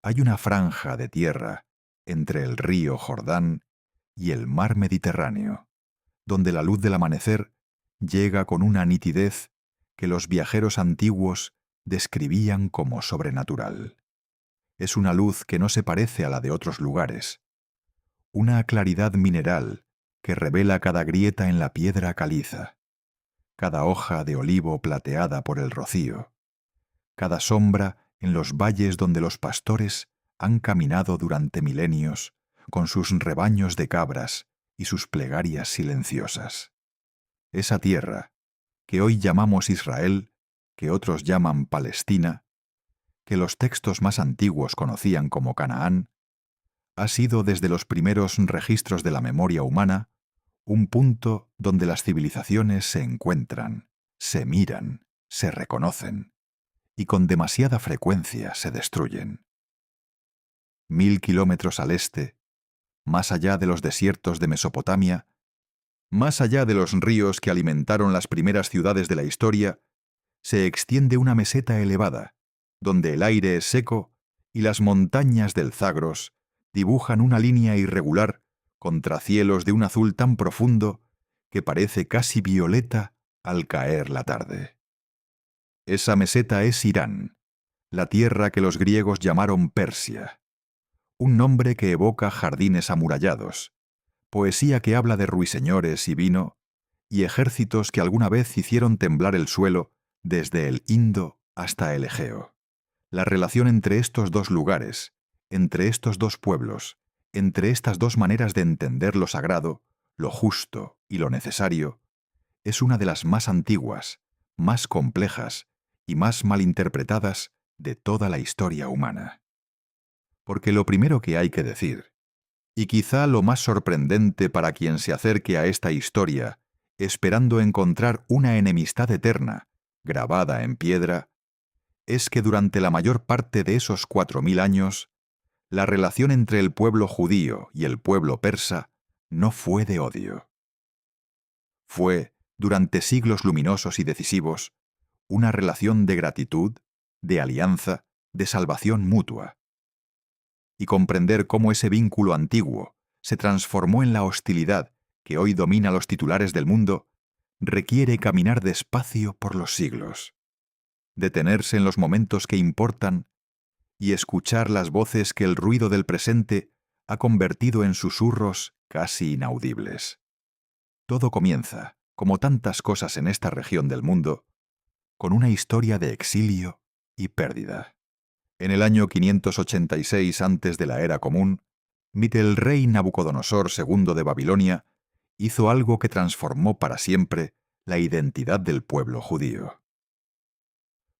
hay una franja de tierra entre el río Jordán y el mar Mediterráneo, donde la luz del amanecer llega con una nitidez que los viajeros antiguos describían como sobrenatural. Es una luz que no se parece a la de otros lugares, una claridad mineral que revela cada grieta en la piedra caliza, cada hoja de olivo plateada por el rocío, cada sombra en los valles donde los pastores han caminado durante milenios con sus rebaños de cabras y sus plegarias silenciosas. Esa tierra, que hoy llamamos Israel, que otros llaman Palestina, que los textos más antiguos conocían como Canaán, ha sido desde los primeros registros de la memoria humana un punto donde las civilizaciones se encuentran, se miran, se reconocen y con demasiada frecuencia se destruyen. 1000 kilómetros al este, más allá de los desiertos de Mesopotamia, más allá de los ríos que alimentaron las primeras ciudades de la historia, se extiende una meseta elevada, donde el aire es seco y las montañas del Zagros dibujan una línea irregular contra cielos de un azul tan profundo que parece casi violeta al caer la tarde. Esa meseta es Irán, la tierra que los griegos llamaron Persia, un nombre que evoca jardines amurallados, poesía que habla de ruiseñores y vino, y ejércitos que alguna vez hicieron temblar el suelo desde el Indo hasta el Egeo. La relación entre estos dos lugares, entre estos dos pueblos, entre estas dos maneras de entender lo sagrado, lo justo y lo necesario, es una de las más antiguas, más complejas y más malinterpretadas de toda la historia humana. Porque lo primero que hay que decir, y quizá lo más sorprendente para quien se acerque a esta historia, esperando encontrar una enemistad eterna, grabada en piedra, es que durante la mayor parte de esos 4000 años, la relación entre el pueblo judío y el pueblo persa no fue de odio. Fue, durante siglos luminosos y decisivos, una relación de gratitud, de alianza, de salvación mutua. Y comprender cómo ese vínculo antiguo se transformó en la hostilidad que hoy domina los titulares del mundo, requiere caminar despacio por los siglos, detenerse en los momentos que importan y escuchar las voces que el ruido del presente ha convertido en susurros casi inaudibles. Todo comienza, como tantas cosas en esta región del mundo, con una historia de exilio y pérdida. En el año 586 antes de la Era Común, el rey Nabucodonosor II de Babilonia hizo algo que transformó para siempre la identidad del pueblo judío.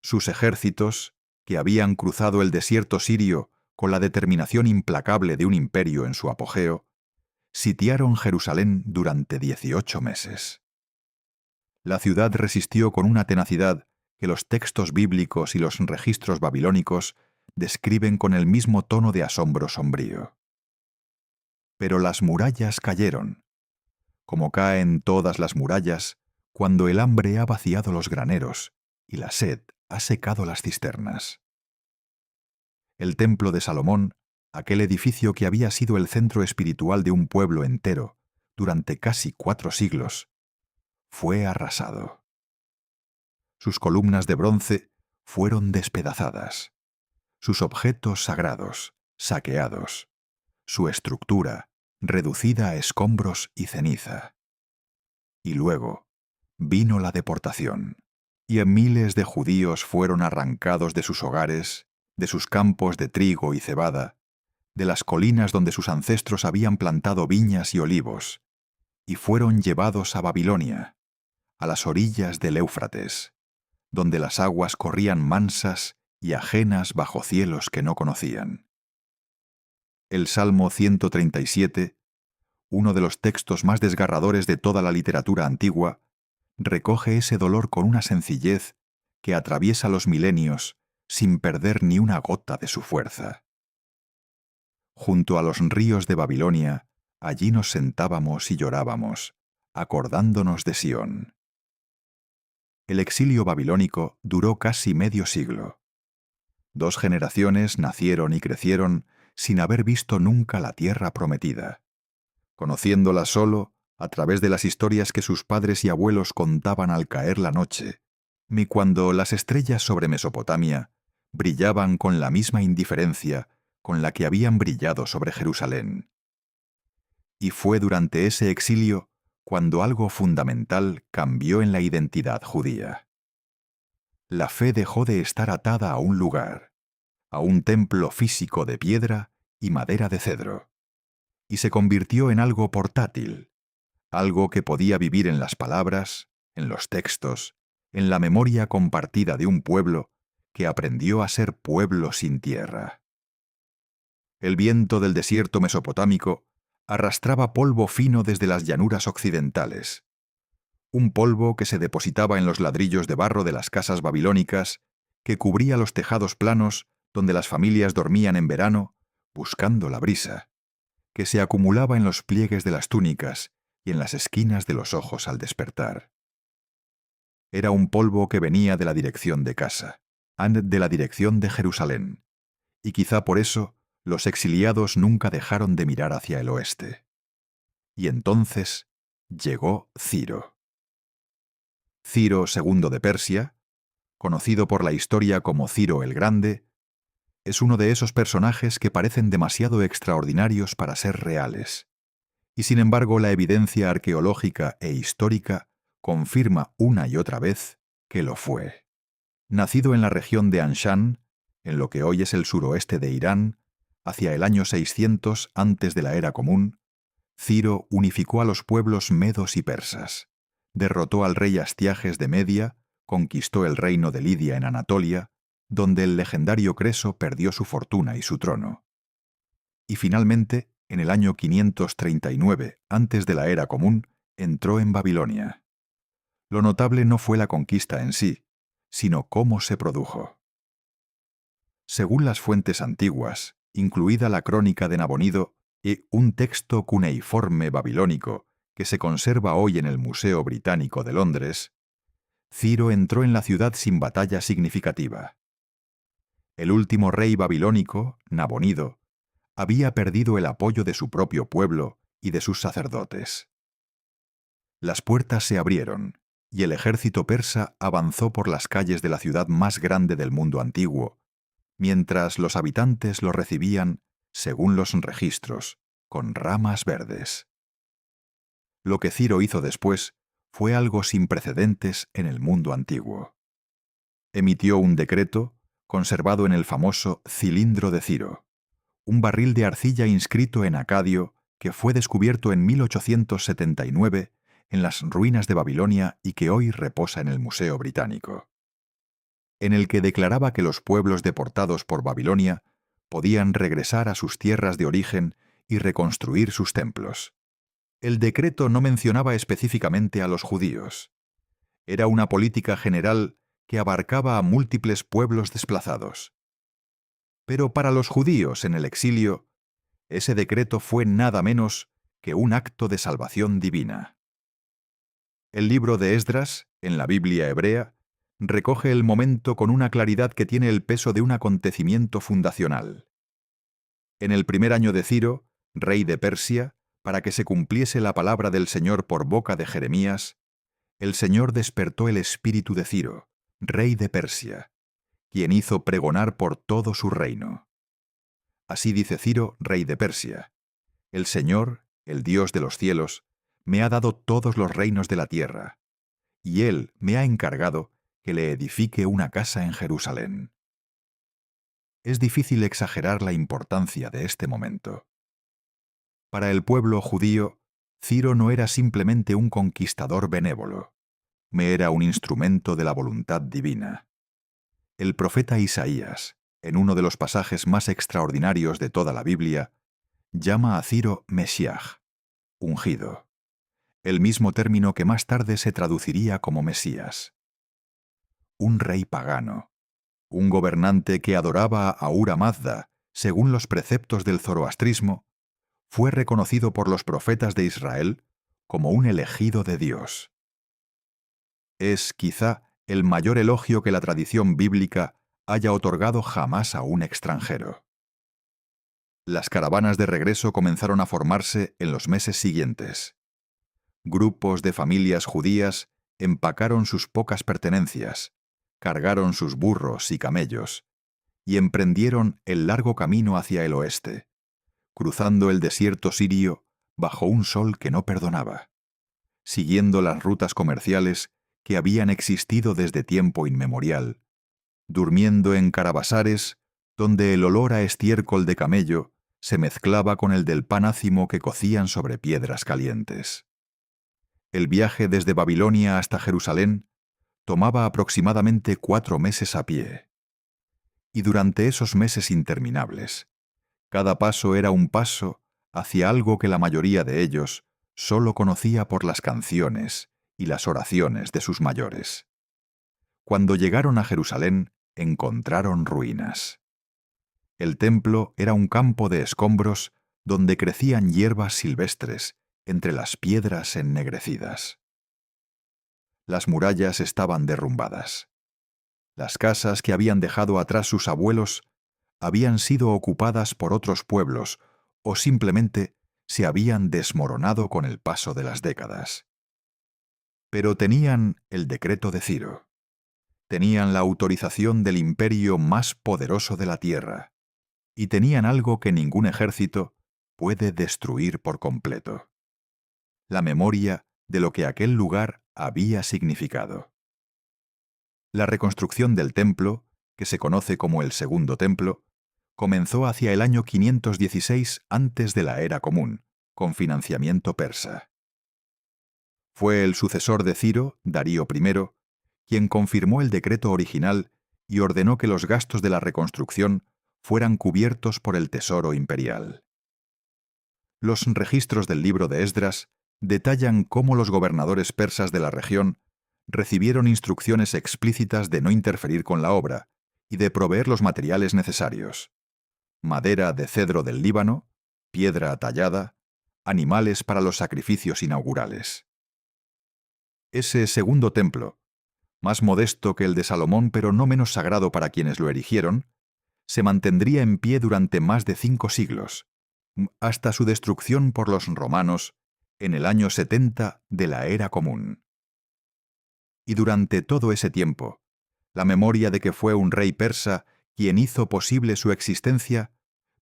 Sus ejércitos, que habían cruzado el desierto sirio con la determinación implacable de un imperio en su apogeo, sitiaron Jerusalén durante 18 meses. La ciudad resistió con una tenacidad que los textos bíblicos y los registros babilónicos describen con el mismo tono de asombro sombrío. Pero las murallas cayeron, como caen todas las murallas cuando el hambre ha vaciado los graneros y la sed ha secado las cisternas. El templo de Salomón, aquel edificio que había sido el centro espiritual de un pueblo entero durante casi 4 siglos, fue arrasado. Sus columnas de bronce fueron despedazadas, sus objetos sagrados saqueados, su estructura reducida a escombros y ceniza. Y luego vino la deportación, y miles de judíos fueron arrancados de sus hogares, de sus campos de trigo y cebada, de las colinas donde sus ancestros habían plantado viñas y olivos, y fueron llevados a Babilonia, a las orillas del Éufrates, donde las aguas corrían mansas y ajenas bajo cielos que no conocían. El Salmo 137, uno de los textos más desgarradores de toda la literatura antigua, recoge ese dolor con una sencillez que atraviesa los milenios sin perder ni una gota de su fuerza. Junto a los ríos de Babilonia, allí nos sentábamos y llorábamos, acordándonos de Sión. El exilio babilónico duró casi medio siglo. 2 generaciones nacieron y crecieron sin haber visto nunca la tierra prometida, conociéndola solo a través de las historias que sus padres y abuelos contaban al caer la noche, ni cuando las estrellas sobre Mesopotamia brillaban con la misma indiferencia con la que habían brillado sobre Jerusalén. Y fue durante ese exilio cuando algo fundamental cambió en la identidad judía. La fe dejó de estar atada a un lugar, a un templo físico de piedra y madera de cedro, y se convirtió en algo portátil, algo que podía vivir en las palabras, en los textos, en la memoria compartida de un pueblo que aprendió a ser pueblo sin tierra. El viento del desierto mesopotámico arrastraba polvo fino desde las llanuras occidentales, un polvo que se depositaba en los ladrillos de barro de las casas babilónicas, que cubría los tejados planos donde las familias dormían en verano, buscando la brisa, que se acumulaba en los pliegues de las túnicas y en las esquinas de los ojos al despertar. Era un polvo que venía de la dirección de casa, de la dirección de Jerusalén, y quizá por eso los exiliados nunca dejaron de mirar hacia el oeste. Y entonces llegó Ciro. Ciro II de Persia, conocido por la historia como Ciro el Grande, es uno de esos personajes que parecen demasiado extraordinarios para ser reales, y sin embargo la evidencia arqueológica e histórica confirma una y otra vez que lo fue. Nacido en la región de Anshan, en lo que hoy es el suroeste de Irán, hacia el año 600 antes de la era común, Ciro unificó a los pueblos medos y persas, derrotó al rey Astiages de Media, conquistó el reino de Lidia en Anatolia, donde el legendario Creso perdió su fortuna y su trono. Y finalmente, en el año 539 antes de la era común, entró en Babilonia. Lo notable no fue la conquista en sí, sino cómo se produjo. Según las fuentes antiguas, incluida la Crónica de Nabonido y un texto cuneiforme babilónico que se conserva hoy en el Museo Británico de Londres, Ciro entró en la ciudad sin batalla significativa. El último rey babilónico, Nabonido, había perdido el apoyo de su propio pueblo y de sus sacerdotes. Las puertas se abrieron, y el ejército persa avanzó por las calles de la ciudad más grande del mundo antiguo, mientras los habitantes lo recibían, según los registros, con ramas verdes. Lo que Ciro hizo después fue algo sin precedentes en el mundo antiguo. Emitió un decreto, conservado en el famoso Cilindro de Ciro, un barril de arcilla inscrito en acadio que fue descubierto en 1879 en las ruinas de Babilonia y que hoy reposa en el Museo Británico, en el que declaraba que los pueblos deportados por Babilonia podían regresar a sus tierras de origen y reconstruir sus templos. El decreto no mencionaba específicamente a los judíos. Era una política general que abarcaba a múltiples pueblos desplazados. Pero para los judíos en el exilio, ese decreto fue nada menos que un acto de salvación divina. El libro de Esdras, en la Biblia hebrea, recoge el momento con una claridad que tiene el peso de un acontecimiento fundacional. En el primer año de Ciro, rey de Persia, para que se cumpliese la palabra del Señor por boca de Jeremías, el Señor despertó el espíritu de Ciro, rey de Persia, quien hizo pregonar por todo su reino. Así dice Ciro, rey de Persia: el Señor, el Dios de los cielos, me ha dado todos los reinos de la tierra, y Él me ha encargado que le edifique una casa en Jerusalén. Es difícil exagerar la importancia de este momento. Para el pueblo judío, Ciro no era simplemente un conquistador benévolo, me era un instrumento de la voluntad divina. El profeta Isaías, en uno de los pasajes más extraordinarios de toda la Biblia, llama a Ciro Mesías, ungido, el mismo término que más tarde se traduciría como Mesías. Un rey pagano, un gobernante que adoraba a Ahura Mazda, según los preceptos del zoroastrismo, fue reconocido por los profetas de Israel como un elegido de Dios. Es, quizá, el mayor elogio que la tradición bíblica haya otorgado jamás a un extranjero. Las caravanas de regreso comenzaron a formarse en los meses siguientes. Grupos de familias judías empacaron sus pocas pertenencias, cargaron sus burros y camellos, y emprendieron el largo camino hacia el oeste, cruzando el desierto sirio bajo un sol que no perdonaba, siguiendo las rutas comerciales que habían existido desde tiempo inmemorial, durmiendo en carabasares donde el olor a estiércol de camello se mezclaba con el del pan ácimo que cocían sobre piedras calientes. El viaje desde Babilonia hasta Jerusalén tomaba aproximadamente 4 meses a pie. Y durante esos meses interminables, cada paso era un paso hacia algo que la mayoría de ellos solo conocía por las canciones y las oraciones de sus mayores. Cuando llegaron a Jerusalén, encontraron ruinas. El templo era un campo de escombros donde crecían hierbas silvestres entre las piedras ennegrecidas. Las murallas estaban derrumbadas. Las casas que habían dejado atrás sus abuelos habían sido ocupadas por otros pueblos o simplemente se habían desmoronado con el paso de las décadas. Pero tenían el decreto de Ciro. Tenían la autorización del imperio más poderoso de la tierra, y tenían algo que ningún ejército puede destruir por completo: la memoria de lo que aquel lugar había significado. La reconstrucción del templo, que se conoce como el Segundo Templo, comenzó hacia el año 516 antes de la Era Común, con financiamiento persa. Fue el sucesor de Ciro, Darío I, quien confirmó el decreto original y ordenó que los gastos de la reconstrucción fueran cubiertos por el tesoro imperial. Los registros del libro de Esdras detallan cómo los gobernadores persas de la región recibieron instrucciones explícitas de no interferir con la obra y de proveer los materiales necesarios: madera de cedro del Líbano, piedra tallada, animales para los sacrificios inaugurales. Ese segundo templo, más modesto que el de Salomón pero no menos sagrado para quienes lo erigieron, se mantendría en pie durante más de 5 siglos, hasta su destrucción por los romanos en el año 70 de la Era Común. Y durante todo ese tiempo, la memoria de que fue un rey persa quien hizo posible su existencia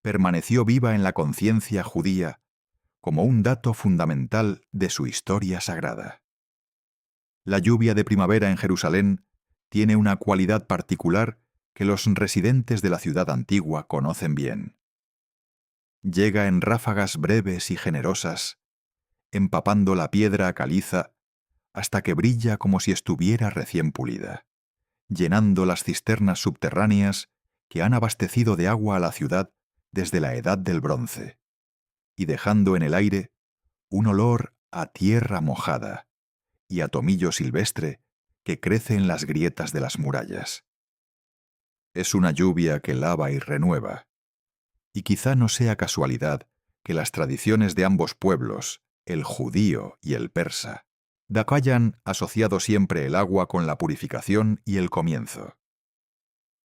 permaneció viva en la conciencia judía como un dato fundamental de su historia sagrada. La lluvia de primavera en Jerusalén tiene una cualidad particular que los residentes de la ciudad antigua conocen bien. Llega en ráfagas breves y generosas, empapando la piedra caliza hasta que brilla como si estuviera recién pulida, llenando las cisternas subterráneas que han abastecido de agua a la ciudad desde la Edad del Bronce, y dejando en el aire un olor a tierra mojada y a tomillo silvestre que crece en las grietas de las murallas. Es una lluvia que lava y renueva, y quizá no sea casualidad que las tradiciones de ambos pueblos, el judío y el persa, hayan asociado siempre el agua con la purificación y el comienzo.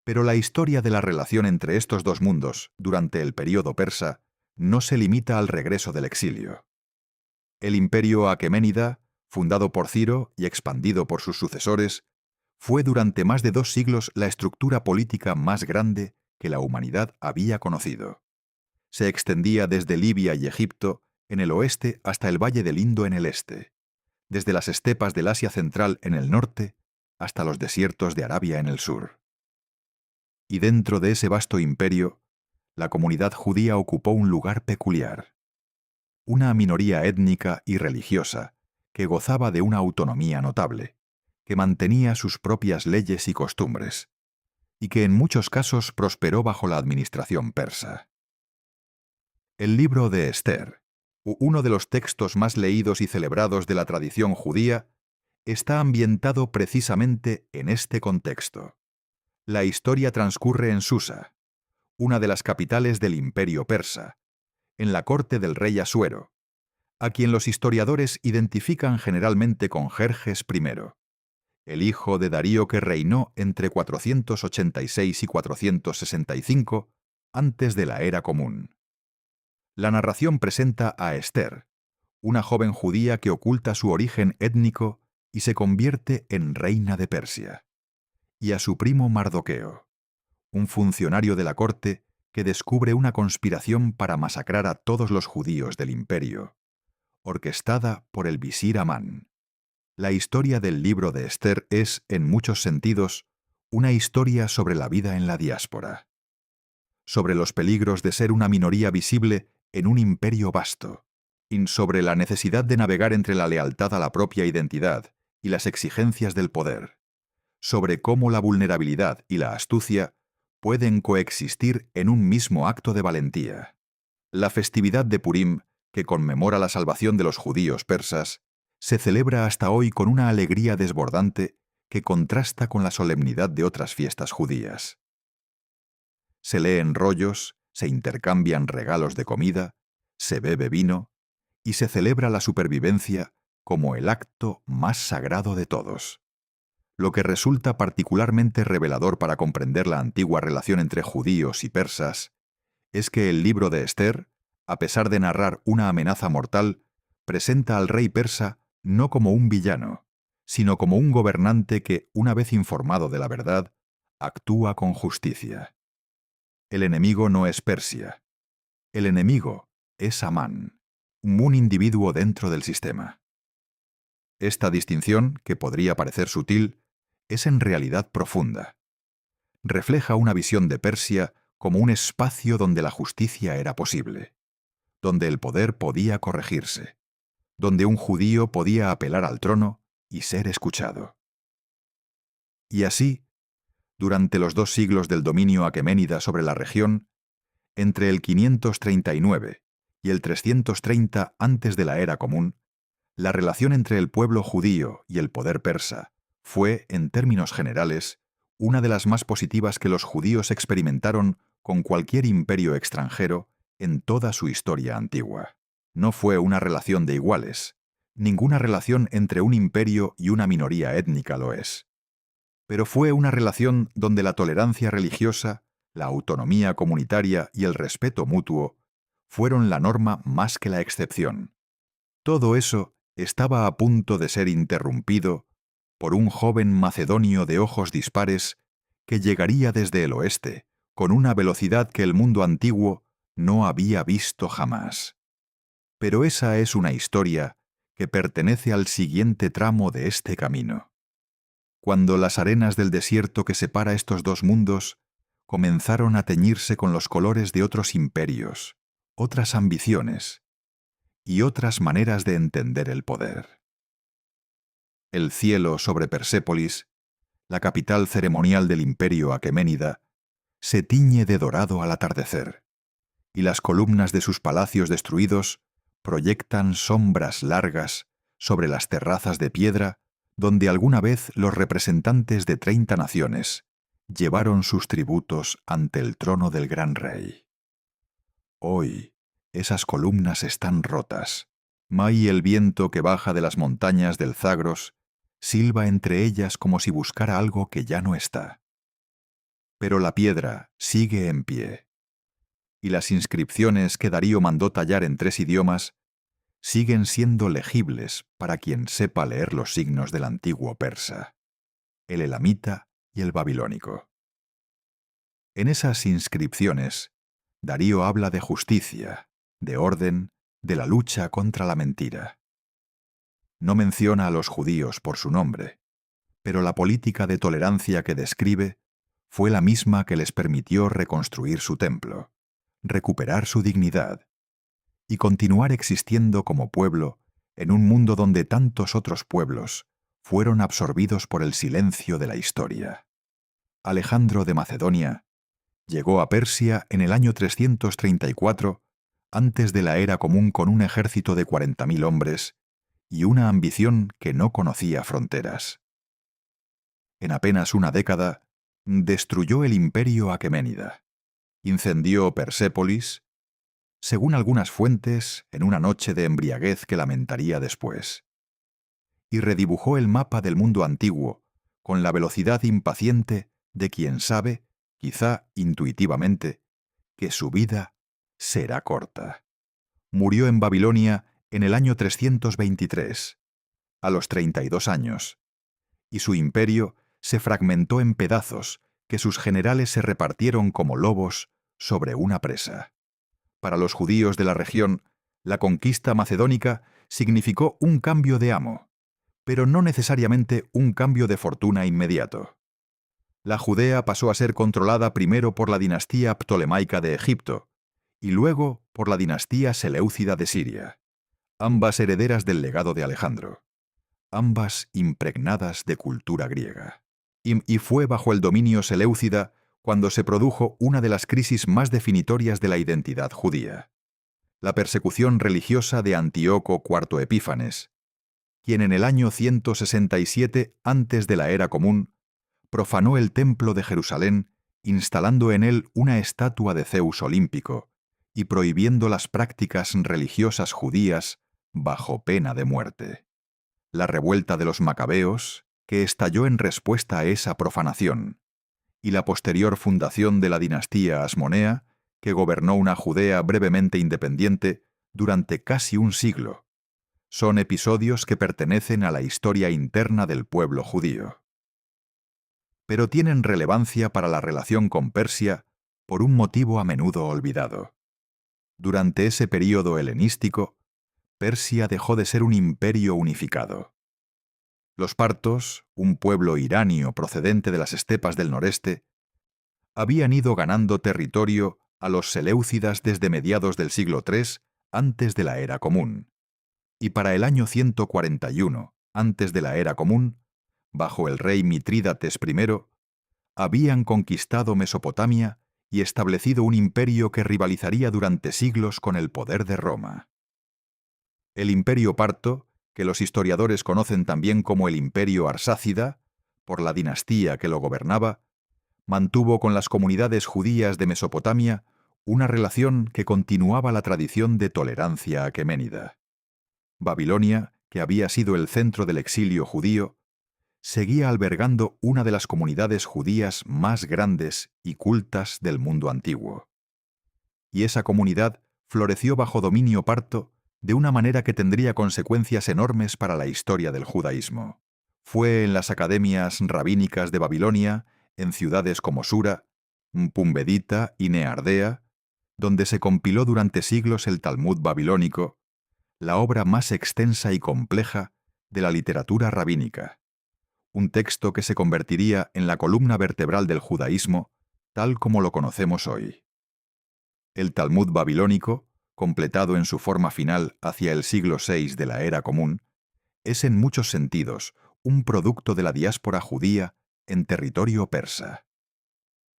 Pero la historia de la relación entre estos dos mundos durante el período persa no se limita al regreso del exilio. El imperio aqueménida, fundado por Ciro y expandido por sus sucesores, fue durante más de 2 siglos la estructura política más grande que la humanidad había conocido. Se extendía desde Libia y Egipto en el oeste hasta el Valle del Indo en el este, desde las estepas del Asia Central en el norte hasta los desiertos de Arabia en el sur. Y dentro de ese vasto imperio, la comunidad judía ocupó un lugar peculiar. Una minoría étnica y religiosa que gozaba de una autonomía notable, que mantenía sus propias leyes y costumbres, y que en muchos casos prosperó bajo la administración persa. El libro de Esther, uno de los textos más leídos y celebrados de la tradición judía, está ambientado precisamente en este contexto. La historia transcurre en Susa, una de las capitales del imperio persa, en la corte del rey Asuero, a quien los historiadores identifican generalmente con Jerjes I, el hijo de Darío que reinó entre 486 y 465 antes de la era común. La narración presenta a Esther, una joven judía que oculta su origen étnico y se convierte en reina de Persia, y a su primo Mardoqueo, un funcionario de la corte que descubre una conspiración para masacrar a todos los judíos del imperio, orquestada por el visir Amán. La historia del libro de Esther es, en muchos sentidos, una historia sobre la vida en la diáspora, sobre los peligros de ser una minoría visible en un imperio vasto, y sobre la necesidad de navegar entre la lealtad a la propia identidad y las exigencias del poder, sobre cómo la vulnerabilidad y la astucia pueden coexistir en un mismo acto de valentía. La festividad de Purim, que conmemora la salvación de los judíos persas, se celebra hasta hoy con una alegría desbordante que contrasta con la solemnidad de otras fiestas judías. Se leen rollos, se intercambian regalos de comida, se bebe vino y se celebra la supervivencia como el acto más sagrado de todos. Lo que resulta particularmente revelador para comprender la antigua relación entre judíos y persas es que el libro de Esther, a pesar de narrar una amenaza mortal, presenta al rey persa no como un villano, sino como un gobernante que, una vez informado de la verdad, actúa con justicia. El enemigo no es Persia. El enemigo es Amán, un individuo dentro del sistema. Esta distinción, que podría parecer sutil, es en realidad profunda. Refleja una visión de Persia como un espacio donde la justicia era posible, donde el poder podía corregirse, donde un judío podía apelar al trono y ser escuchado. Y así, durante los 2 siglos del dominio aqueménida sobre la región, entre el 539 y el 330 antes de la era común, la relación entre el pueblo judío y el poder persa fue, en términos generales, una de las más positivas que los judíos experimentaron con cualquier imperio extranjero en toda su historia antigua. No fue una relación de iguales. Ninguna relación entre un imperio y una minoría étnica lo es. Pero fue una relación donde la tolerancia religiosa, la autonomía comunitaria y el respeto mutuo fueron la norma más que la excepción. Todo eso estaba a punto de ser interrumpido por un joven macedonio de ojos dispares que llegaría desde el oeste con una velocidad que el mundo antiguo no había visto jamás. Pero esa es una historia que pertenece al siguiente tramo de este camino. Cuando las arenas del desierto que separa estos dos mundos comenzaron a teñirse con los colores de otros imperios, otras ambiciones y otras maneras de entender el poder. El cielo sobre Persépolis, la capital ceremonial del imperio aqueménida, se tiñe de dorado al atardecer, y las columnas de sus palacios destruidos proyectan sombras largas sobre las terrazas de piedra donde alguna vez los representantes de 30 naciones llevaron sus tributos ante el trono del gran rey. Hoy, esas columnas están rotas. Y el viento que baja de las montañas del Zagros silba entre ellas como si buscara algo que ya no está. Pero la piedra sigue en pie, y las inscripciones que Darío mandó tallar en 3 idiomas siguen siendo legibles para quien sepa leer los signos del antiguo persa, el elamita y el babilónico. En esas inscripciones, Darío habla de justicia, de orden, de la lucha contra la mentira. No menciona a los judíos por su nombre, pero la política de tolerancia que describe fue la misma que les permitió reconstruir su templo, recuperar su dignidad y continuar existiendo como pueblo en un mundo donde tantos otros pueblos fueron absorbidos por el silencio de la historia. Alejandro de Macedonia llegó a Persia en el año 334 antes de la era común con un ejército de 40.000 hombres y una ambición que no conocía fronteras. En apenas una década, destruyó el imperio aqueménida, incendió Persépolis, según algunas fuentes, en una noche de embriaguez que lamentaría después, y redibujó el mapa del mundo antiguo con la velocidad impaciente de quien sabe, quizá intuitivamente, que su vida será corta. Murió en Babilonia en el año 323, a los 32 años, y su imperio se fragmentó en pedazos que sus generales se repartieron como lobos sobre una presa. Para los judíos de la región, la conquista macedónica significó un cambio de amo, pero no necesariamente un cambio de fortuna inmediato. La Judea pasó a ser controlada primero por la dinastía ptolemaica de Egipto y luego por la dinastía seleucida de Siria, ambas herederas del legado de Alejandro, ambas impregnadas de cultura griega. Y fue bajo el dominio seleucida cuando se produjo una de las crisis más definitorias de la identidad judía: la persecución religiosa de Antíoco IV Epífanes, quien en el año 167 antes de la era común profanó el templo de Jerusalén, instalando en él una estatua de Zeus olímpico y prohibiendo las prácticas religiosas judías bajo pena de muerte. La revuelta de los macabeos, que estalló en respuesta a esa profanación, y la posterior fundación de la dinastía Asmonea, que gobernó una Judea brevemente independiente durante casi un siglo, son episodios que pertenecen a la historia interna del pueblo judío. Pero tienen relevancia para la relación con Persia por un motivo a menudo olvidado. Durante ese período helenístico, Persia dejó de ser un imperio unificado. Los partos, un pueblo iranio procedente de las estepas del noreste, habían ido ganando territorio a los seleucidas desde mediados del siglo III antes de la era común, y para el año 141 antes de la era común, bajo el rey Mitrídates I, habían conquistado Mesopotamia y establecido un imperio que rivalizaría durante siglos con el poder de Roma. El imperio parto, que los historiadores conocen también como el imperio arsácida, por la dinastía que lo gobernaba, mantuvo con las comunidades judías de Mesopotamia una relación que continuaba la tradición de tolerancia aqueménida. Babilonia, que había sido el centro del exilio judío, seguía albergando una de las comunidades judías más grandes y cultas del mundo antiguo. Y esa comunidad floreció bajo dominio parto de una manera que tendría consecuencias enormes para la historia del judaísmo. Fue en las academias rabínicas de Babilonia, en ciudades como Sura, Pumbedita y Neardea, donde se compiló durante siglos el Talmud babilónico, la obra más extensa y compleja de la literatura rabínica, un texto que se convertiría en la columna vertebral del judaísmo tal como lo conocemos hoy. El Talmud babilónico, completado en su forma final hacia el siglo VI de la era común, es en muchos sentidos un producto de la diáspora judía en territorio persa.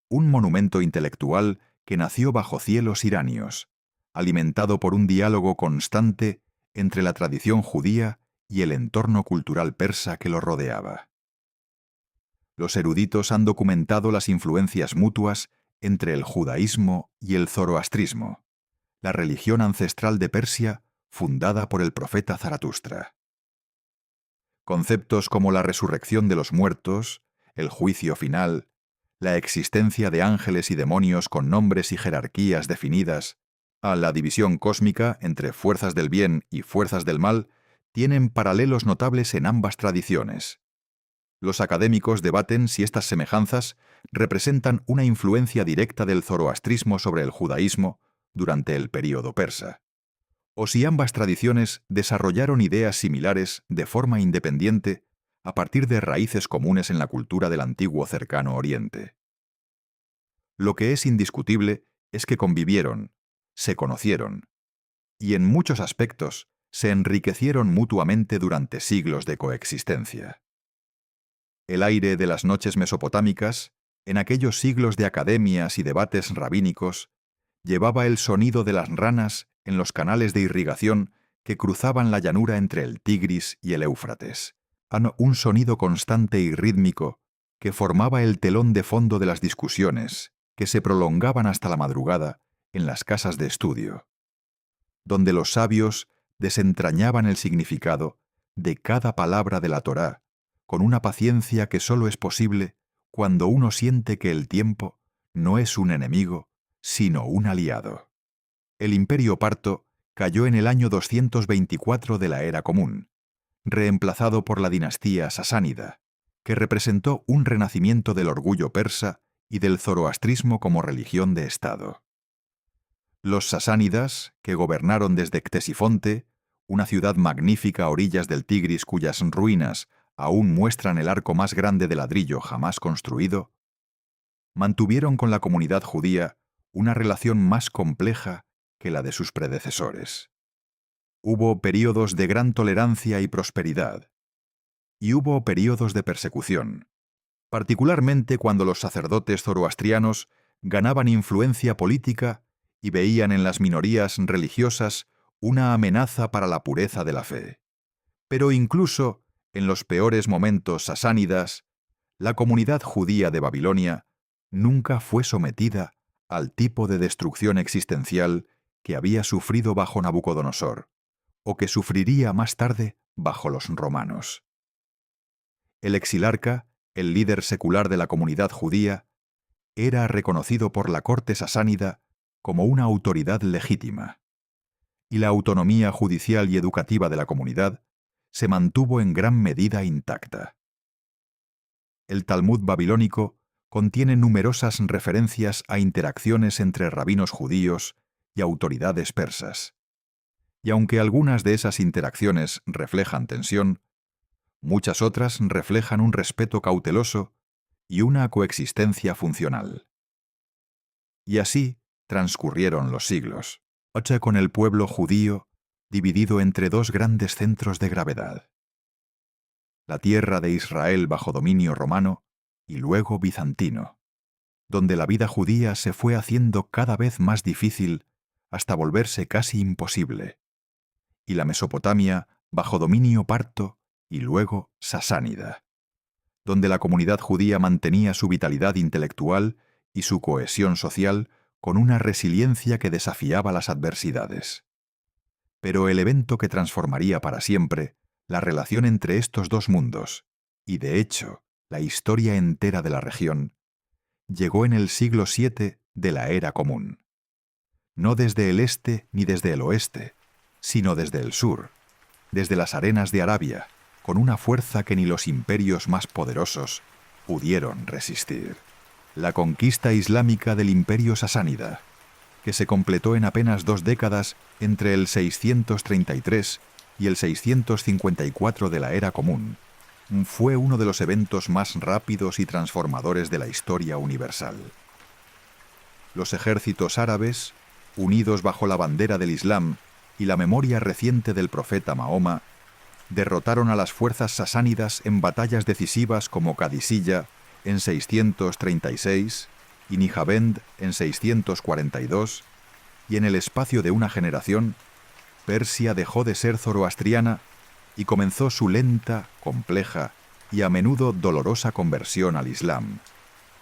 Un monumento intelectual que nació bajo cielos iranios, alimentado por un diálogo constante entre la tradición judía y el entorno cultural persa que lo rodeaba. Los eruditos han documentado las influencias mutuas entre el judaísmo y el zoroastrismo, la religión ancestral de Persia fundada por el profeta Zaratustra. Conceptos como la resurrección de los muertos, el juicio final, la existencia de ángeles y demonios con nombres y jerarquías definidas, a la división cósmica entre fuerzas del bien y fuerzas del mal, tienen paralelos notables en ambas tradiciones. Los académicos debaten si estas semejanzas representan una influencia directa del zoroastrismo sobre el judaísmo durante el período persa, o si ambas tradiciones desarrollaron ideas similares de forma independiente a partir de raíces comunes en la cultura del antiguo Cercano Oriente. Lo que es indiscutible es que convivieron, se conocieron, y en muchos aspectos se enriquecieron mutuamente durante siglos de coexistencia. El aire de las noches mesopotámicas, en aquellos siglos de academias y debates rabínicos, llevaba el sonido de las ranas en los canales de irrigación que cruzaban la llanura entre el Tigris y el Éufrates, un sonido constante y rítmico que formaba el telón de fondo de las discusiones que se prolongaban hasta la madrugada en las casas de estudio, donde los sabios desentrañaban el significado de cada palabra de la Torá con una paciencia que solo es posible cuando uno siente que el tiempo no es un enemigo, sino un aliado. El Imperio parto cayó en el año 224 de la Era Común, reemplazado por la dinastía sasánida, que representó un renacimiento del orgullo persa y del zoroastrismo como religión de Estado. Los sasánidas, que gobernaron desde Ctesifonte, una ciudad magnífica a orillas del Tigris cuyas ruinas aún muestran el arco más grande de ladrillo jamás construido, mantuvieron con la comunidad judía una relación más compleja que la de sus predecesores. Hubo períodos de gran tolerancia y prosperidad, y hubo períodos de persecución, particularmente cuando los sacerdotes zoroastrianos ganaban influencia política y veían en las minorías religiosas una amenaza para la pureza de la fe. Pero incluso en los peores momentos sasánidas, la comunidad judía de Babilonia nunca fue sometida al tipo de destrucción existencial que había sufrido bajo Nabucodonosor, o que sufriría más tarde bajo los romanos. El exilarca, el líder secular de la comunidad judía, era reconocido por la corte sasánida como una autoridad legítima, y la autonomía judicial y educativa de la comunidad se mantuvo en gran medida intacta. El Talmud babilónico contiene numerosas referencias a interacciones entre rabinos judíos y autoridades persas, y aunque algunas de esas interacciones reflejan tensión, muchas otras reflejan un respeto cauteloso y una coexistencia funcional. Y así transcurrieron los siglos, con el pueblo judío dividido entre dos grandes centros de gravedad: la tierra de Israel bajo dominio romano y luego bizantino, donde la vida judía se fue haciendo cada vez más difícil hasta volverse casi imposible, y la Mesopotamia bajo dominio parto y luego sasánida, donde la comunidad judía mantenía su vitalidad intelectual y su cohesión social con una resiliencia que desafiaba las adversidades. Pero el evento que transformaría para siempre la relación entre estos dos mundos, y de hecho la historia entera de la región, llegó en el siglo VII de la Era Común. No desde el este ni desde el oeste, sino desde el sur, desde las arenas de Arabia, con una fuerza que ni los imperios más poderosos pudieron resistir. La conquista islámica del imperio sasánida, que se completó en apenas 2 décadas entre el 633 y el 654 de la Era Común, fue uno de los eventos más rápidos y transformadores de la historia universal. Los ejércitos árabes, unidos bajo la bandera del Islam y la memoria reciente del profeta Mahoma, derrotaron a las fuerzas sasánidas en batallas decisivas como Kadisilla en 636 y Nijabend en 642, y en el espacio de una generación, Persia dejó de ser zoroastriana y comenzó su lenta, compleja y a menudo dolorosa conversión al Islam.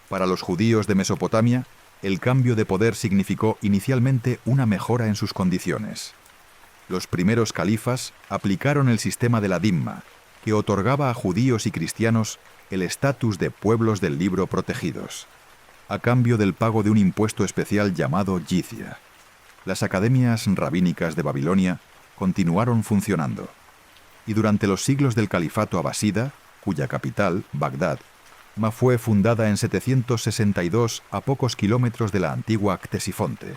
Para los judíos de Mesopotamia, el cambio de poder significó inicialmente una mejora en sus condiciones. Los primeros califas aplicaron el sistema de la Dimma, que otorgaba a judíos y cristianos el estatus de pueblos del libro protegidos, a cambio del pago de un impuesto especial llamado jizya. Las academias rabínicas de Babilonia continuaron funcionando, y durante los siglos del califato abasida, cuya capital, Bagdad, fue fundada en 762 a pocos kilómetros de la antigua Ctesifonte,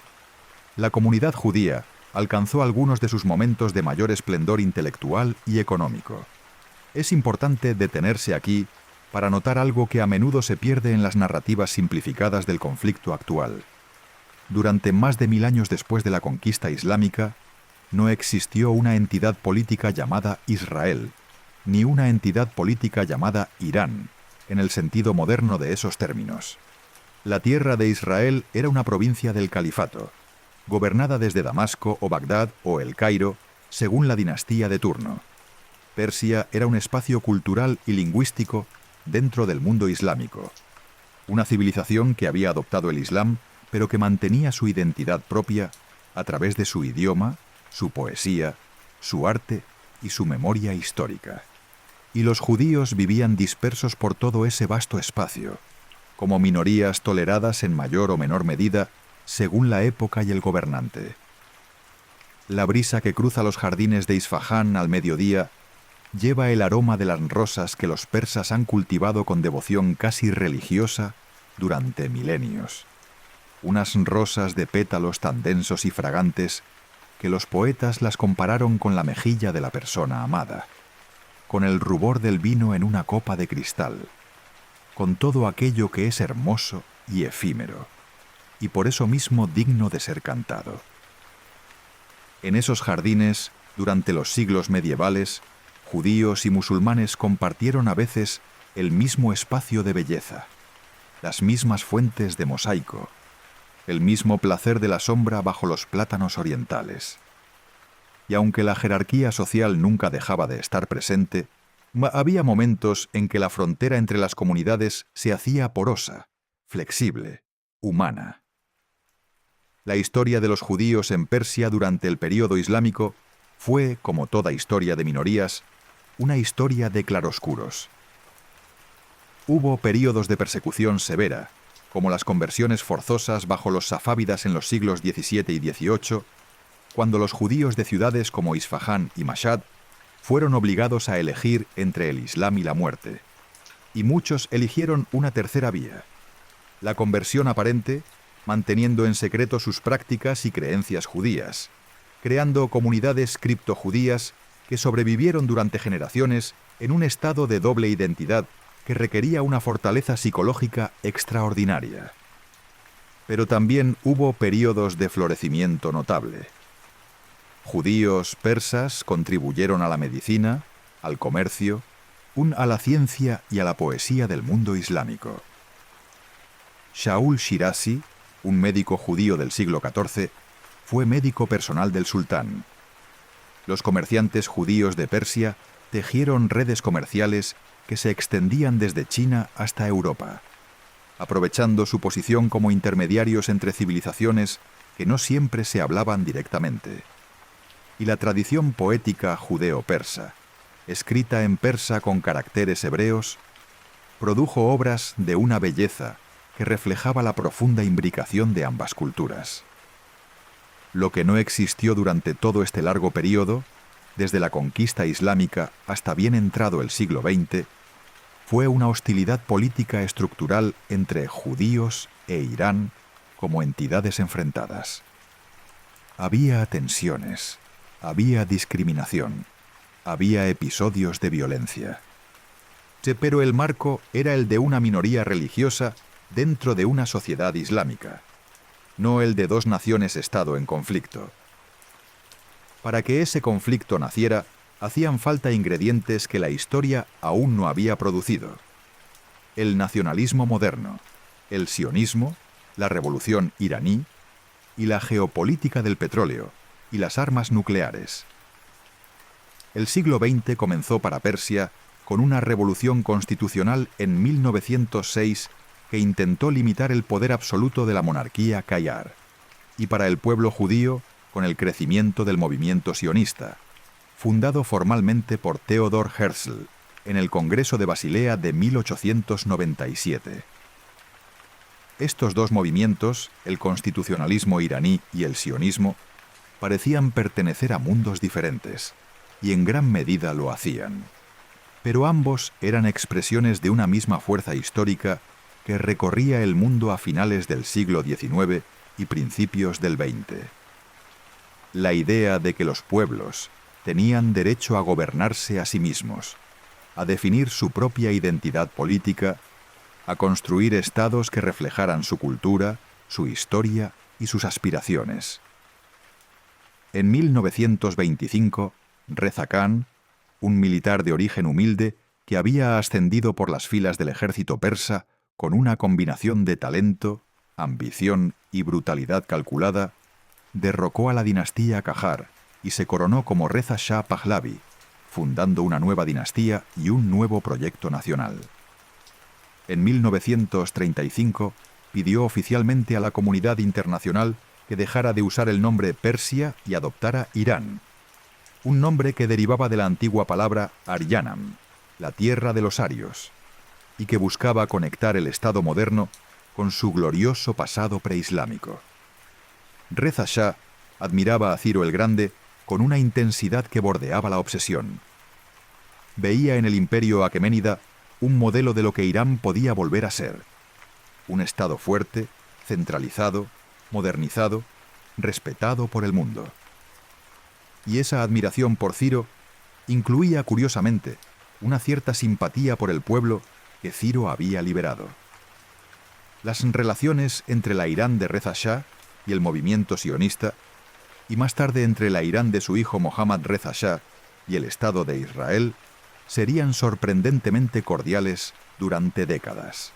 la comunidad judía alcanzó algunos de sus momentos de mayor esplendor intelectual y económico. Es importante detenerse aquí para notar algo que a menudo se pierde en las narrativas simplificadas del conflicto actual. Durante más de 1000 años después de la conquista islámica, no existió una entidad política llamada Israel, ni una entidad política llamada Irán, en el sentido moderno de esos términos. La tierra de Israel era una provincia del califato, gobernada desde Damasco o Bagdad o El Cairo, según la dinastía de turno. Persia era un espacio cultural y lingüístico dentro del mundo islámico, una civilización que había adoptado el Islam, pero que mantenía su identidad propia a través de su idioma, su poesía, su arte y su memoria histórica. y los judíos vivían dispersos por todo ese vasto espacio, como minorías toleradas en mayor o menor medida según la época y el gobernante. La brisa que cruza los jardines de Isfahán al mediodía lleva el aroma de las rosas que los persas han cultivado con devoción casi religiosa durante milenios. Unas rosas de pétalos tan densos y fragantes que los poetas las compararon con la mejilla de la persona amada, con el rubor del vino en una copa de cristal, con todo aquello que es hermoso y efímero, y por eso mismo digno de ser cantado. En esos jardines, durante los siglos medievales, judíos y musulmanes compartieron a veces el mismo espacio de belleza, las mismas fuentes de mosaico, el mismo placer de la sombra bajo los plátanos orientales. Y aunque la jerarquía social nunca dejaba de estar presente, había momentos en que la frontera entre las comunidades se hacía porosa, flexible, humana. La historia de los judíos en Persia durante el período islámico fue, como toda historia de minorías, una historia de claroscuros. Hubo períodos de persecución severa, como las conversiones forzosas bajo los safávidas en los siglos XVII y XVIII, cuando los judíos de ciudades como Isfahán y Mashhad fueron obligados a elegir entre el Islam y la muerte, y muchos eligieron una tercera vía, la conversión aparente, manteniendo en secreto sus prácticas y creencias judías, creando comunidades criptojudías que sobrevivieron durante generaciones en un estado de doble identidad que requería una fortaleza psicológica extraordinaria. Pero también hubo períodos de florecimiento notable. Judíos persas contribuyeron a la medicina, al comercio, a la ciencia y a la poesía del mundo islámico. Shaul Shirazi, un médico judío del siglo XIV, fue médico personal del sultán. Los comerciantes judíos de Persia tejieron redes comerciales que se extendían desde China hasta Europa, aprovechando su posición como intermediarios entre civilizaciones que no siempre se hablaban directamente. Y la tradición poética judeo-persa, escrita en persa con caracteres hebreos, produjo obras de una belleza que reflejaba la profunda imbricación de ambas culturas. Lo que no existió durante todo este largo período, desde la conquista islámica hasta bien entrado el siglo XX, fue una hostilidad política estructural entre judíos e Irán como entidades enfrentadas. Había tensiones, había discriminación, había episodios de violencia. Pero el marco era el de una minoría religiosa dentro de una sociedad islámica, no el de dos naciones-estado en conflicto. Para que ese conflicto naciera, hacían falta ingredientes que la historia aún no había producido: el nacionalismo moderno, el sionismo, la revolución iraní y la geopolítica del petróleo y las armas nucleares. El siglo XX comenzó para Persia con una revolución constitucional en 1906 que intentó limitar el poder absoluto de la monarquía Qajar, y para el pueblo judío con el crecimiento del movimiento sionista, fundado formalmente por Theodor Herzl en el Congreso de Basilea de 1897. Estos dos movimientos, el constitucionalismo iraní y el sionismo, parecían pertenecer a mundos diferentes, y en gran medida lo hacían. Pero ambos eran expresiones de una misma fuerza histórica que recorría el mundo a finales del siglo XIX y principios del XX. La idea de que los pueblos tenían derecho a gobernarse a sí mismos, a definir su propia identidad política, a construir estados que reflejaran su cultura, su historia y sus aspiraciones. En 1925, Reza Khan, un militar de origen humilde que había ascendido por las filas del ejército persa con una combinación de talento, ambición y brutalidad calculada, derrocó a la dinastía Qajar y se coronó como Reza Shah Pahlavi, fundando una nueva dinastía y un nuevo proyecto nacional. En 1935 pidió oficialmente a la comunidad internacional que dejara de usar el nombre Persia y adoptara Irán, un nombre que derivaba de la antigua palabra Aryanam, la tierra de los arios, y que buscaba conectar el Estado moderno con su glorioso pasado preislámico. Reza Shah admiraba a Ciro el Grande con una intensidad que bordeaba la obsesión. Veía en el imperio aqueménida un modelo de lo que Irán podía volver a ser: un Estado fuerte, centralizado, modernizado, respetado por el mundo. Y esa admiración por Ciro incluía, curiosamente, una cierta simpatía por el pueblo que Ciro había liberado. Las relaciones entre la Irán de Reza Shah y el movimiento sionista, y más tarde entre la Irán de su hijo Mohammad Reza Shah y el Estado de Israel, serían sorprendentemente cordiales durante décadas.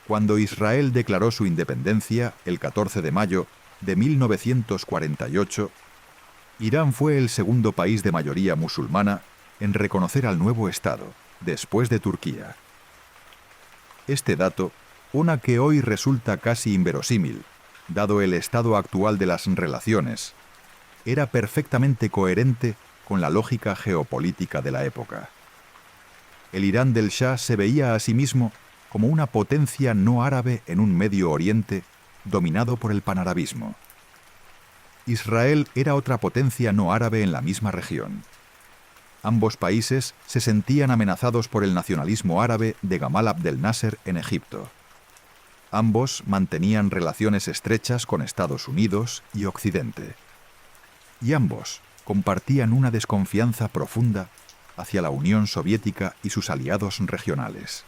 Cuando Israel declaró su independencia el 14 de mayo de 1948, Irán fue el segundo país de mayoría musulmana en reconocer al nuevo Estado, después de Turquía. Este dato, una que hoy resulta casi inverosímil, dado el estado actual de las relaciones, era perfectamente coherente con la lógica geopolítica de la época. El Irán del Shah se veía a sí mismo como una potencia no árabe en un Medio Oriente dominado por el panarabismo. Israel era otra potencia no árabe en la misma región. Ambos países se sentían amenazados por el nacionalismo árabe de Gamal Abdel Nasser en Egipto. Ambos mantenían relaciones estrechas con Estados Unidos y Occidente. Y ambos compartían una desconfianza profunda hacia la Unión Soviética y sus aliados regionales.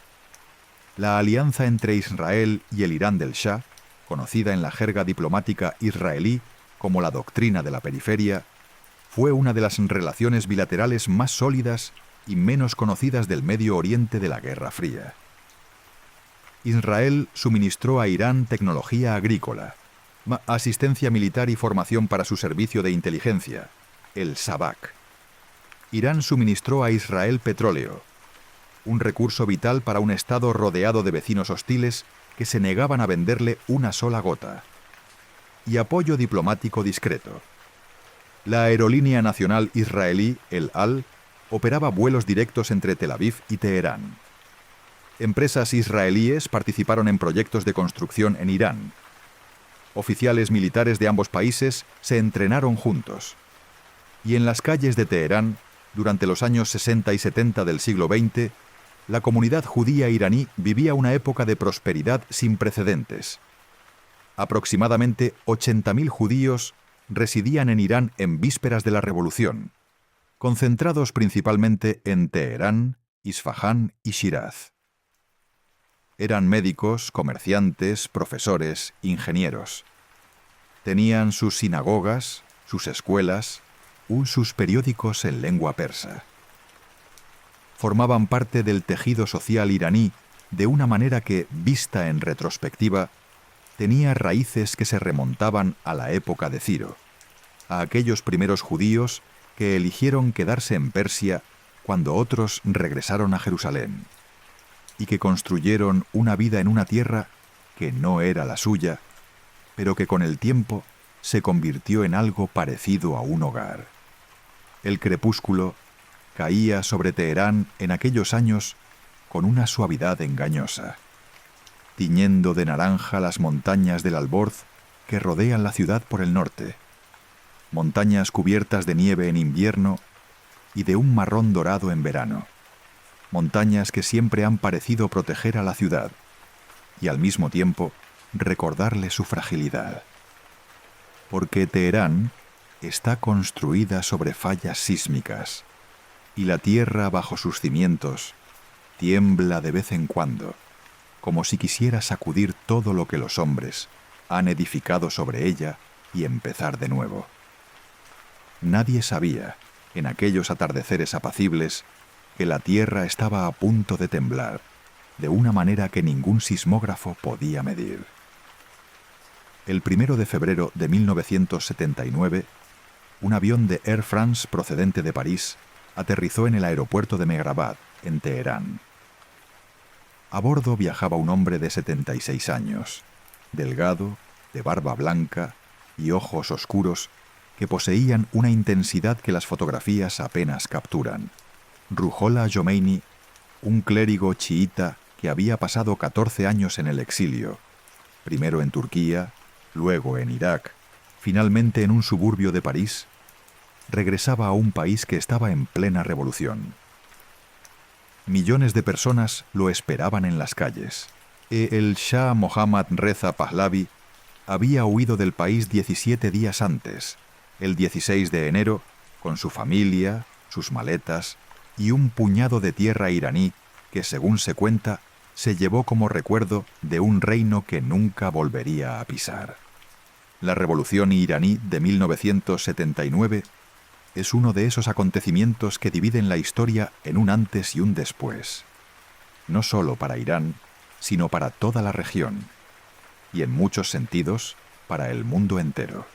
La alianza entre Israel y el Irán del Shah, conocida en la jerga diplomática israelí como la doctrina de la periferia, fue una de las relaciones bilaterales más sólidas y menos conocidas del Medio Oriente de la Guerra Fría. Israel suministró a Irán tecnología agrícola, asistencia militar y formación para su servicio de inteligencia, el Sabak. Irán suministró a Israel petróleo, un recurso vital para un Estado rodeado de vecinos hostiles que se negaban a venderle una sola gota, y apoyo diplomático discreto. La aerolínea nacional israelí, El Al, operaba vuelos directos entre Tel Aviv y Teherán. Empresas israelíes participaron en proyectos de construcción en Irán. Oficiales militares de ambos países se entrenaron juntos. Y en las calles de Teherán, durante los años 60 y 70 del siglo XX, la comunidad judía iraní vivía una época de prosperidad sin precedentes. Aproximadamente 80.000 judíos residían en Irán en vísperas de la revolución, concentrados principalmente en Teherán, Isfahán y Shiraz. Eran médicos, comerciantes, profesores, ingenieros. Tenían sus sinagogas, sus escuelas, sus periódicos en lengua persa. Formaban parte del tejido social iraní de una manera que, vista en retrospectiva, tenía raíces que se remontaban a la época de Ciro, a aquellos primeros judíos que eligieron quedarse en Persia cuando otros regresaron a Jerusalén, y que construyeron una vida en una tierra que no era la suya, pero que con el tiempo se convirtió en algo parecido a un hogar. El crepúsculo caía sobre Teherán en aquellos años con una suavidad engañosa, tiñendo de naranja las montañas del Alborz que rodean la ciudad por el norte, montañas cubiertas de nieve en invierno y de un marrón dorado en verano, montañas que siempre han parecido proteger a la ciudad y al mismo tiempo recordarle su fragilidad. Porque Teherán está construida sobre fallas sísmicas y la tierra bajo sus cimientos tiembla de vez en cuando, como si quisiera sacudir todo lo que los hombres han edificado sobre ella y empezar de nuevo. Nadie sabía, en aquellos atardeceres apacibles, que la tierra estaba a punto de temblar, de una manera que ningún sismógrafo podía medir. El 1 de febrero de 1979, un avión de Air France procedente de París aterrizó en el aeropuerto de Mehrabad, en Teherán. A bordo viajaba un hombre de 76 años, delgado, de barba blanca y ojos oscuros que poseían una intensidad que las fotografías apenas capturan. Ruhollah Jomeini un clérigo chiita que había pasado 14 años en el exilio, primero en Turquía, luego en Irak, finalmente en un suburbio de París, regresaba a un país que estaba en plena revolución. Millones de personas lo esperaban en las calles. El Shah Mohammad Reza Pahlavi había huido del país 17 días antes, el 16 de enero, con su familia, sus maletas y un puñado de tierra iraní que, según se cuenta, se llevó como recuerdo de un reino que nunca volvería a pisar. La revolución iraní de 1979 es uno de esos acontecimientos que dividen la historia en un antes y un después, no solo para Irán, sino para toda la región, y en muchos sentidos, para el mundo entero.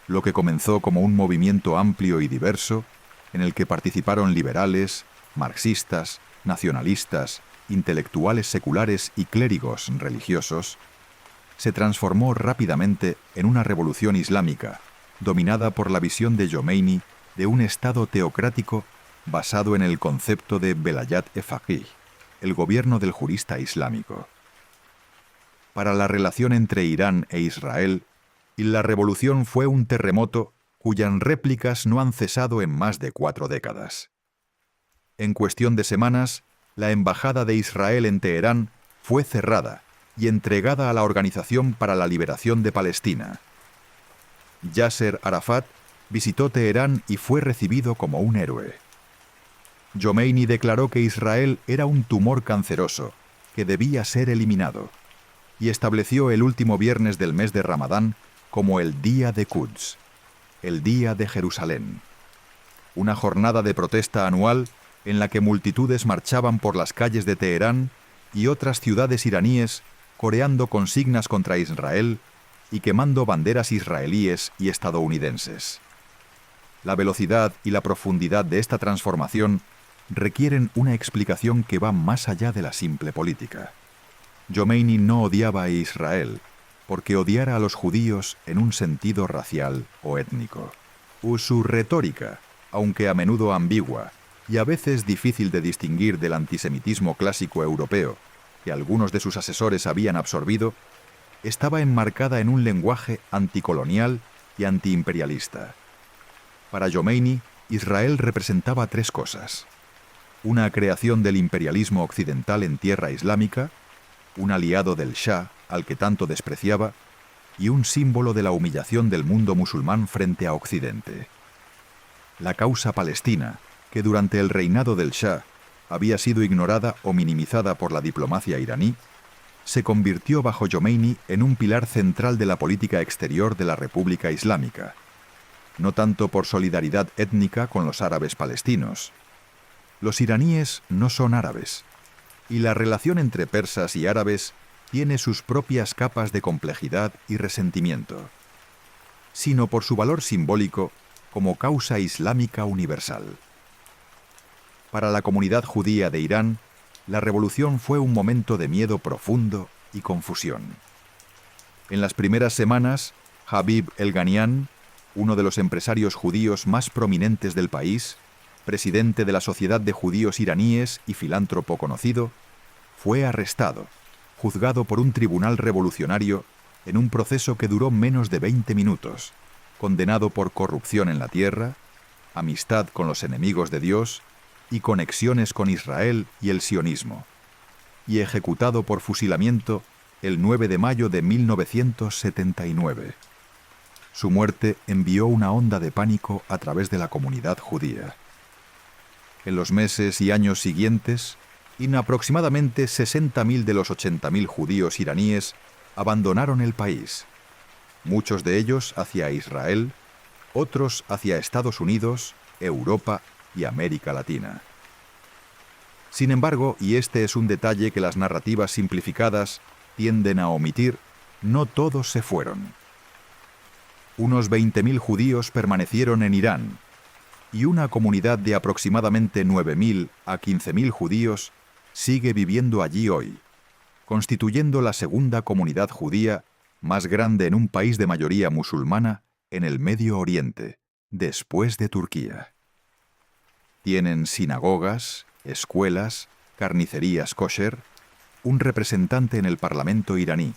Lo que comenzó como un movimiento amplio y diverso, en el que participaron liberales, marxistas, nacionalistas, intelectuales seculares y clérigos religiosos, se transformó rápidamente en una revolución islámica, dominada por la visión de Jomeini de un Estado teocrático basado en el concepto de Velayat-e-Faqih, el gobierno del jurista islámico. Para la relación entre Irán e Israel, la revolución fue un terremoto cuyas réplicas no han cesado en más de 4 décadas. En cuestión de semanas, la embajada de Israel en Teherán fue cerrada y entregada a la Organización para la Liberación de Palestina. Yasser Arafat visitó Teherán y fue recibido como un héroe. Jomeini declaró que Israel era un tumor canceroso que debía ser eliminado y estableció el último viernes del mes de Ramadán como el Día de Quds, el Día de Jerusalén, una jornada de protesta anual en la que multitudes marchaban por las calles de Teherán y otras ciudades iraníes coreando consignas contra Israel y quemando banderas israelíes y estadounidenses. La velocidad y la profundidad de esta transformación requieren una explicación que va más allá de la simple política. Jomeini no odiaba a Israel porque odiara a los judíos en un sentido racial o étnico. Su retórica, aunque a menudo ambigua y a veces difícil de distinguir del antisemitismo clásico europeo que algunos de sus asesores habían absorbido, estaba enmarcada en un lenguaje anticolonial y antiimperialista. Para Jomeini, Israel representaba 3 cosas: una creación del imperialismo occidental en tierra islámica, un aliado del Shah, al que tanto despreciaba, y un símbolo de la humillación del mundo musulmán frente a Occidente. La causa palestina, que durante el reinado del Shah había sido ignorada o minimizada por la diplomacia iraní, se convirtió bajo Jomeini en un pilar central de la política exterior de la República Islámica, no tanto por solidaridad étnica con los árabes palestinos. Los iraníes no son árabes, y la relación entre persas y árabes tiene sus propias capas de complejidad y resentimiento, sino por su valor simbólico como causa islámica universal. Para la comunidad judía de Irán, la revolución fue un momento de miedo profundo y confusión. En las primeras semanas, Habib El-Ghanian, uno de los empresarios judíos más prominentes del país, presidente de la Sociedad de Judíos Iraníes y filántropo conocido, fue arrestado, juzgado por un tribunal revolucionario en un proceso que duró menos de 20 minutos, condenado por corrupción en la tierra, amistad con los enemigos de Dios y conexiones con Israel y el sionismo, y ejecutado por fusilamiento el 9 de mayo de 1979. Su muerte envió una onda de pánico a través de la comunidad judía. En los meses y años siguientes, aproximadamente 60.000 de los 80.000 judíos iraníes abandonaron el país, muchos de ellos hacia Israel, otros hacia Estados Unidos, Europa y América Latina. Sin embargo, y este es un detalle que las narrativas simplificadas tienden a omitir, no todos se fueron. Unos 20.000 judíos permanecieron en Irán, y una comunidad de aproximadamente 9.000 a 15.000 judíos sigue viviendo allí hoy, constituyendo la segunda comunidad judía más grande en un país de mayoría musulmana en el Medio Oriente, después de Turquía. Tienen sinagogas, escuelas, carnicerías kosher, un representante en el Parlamento iraní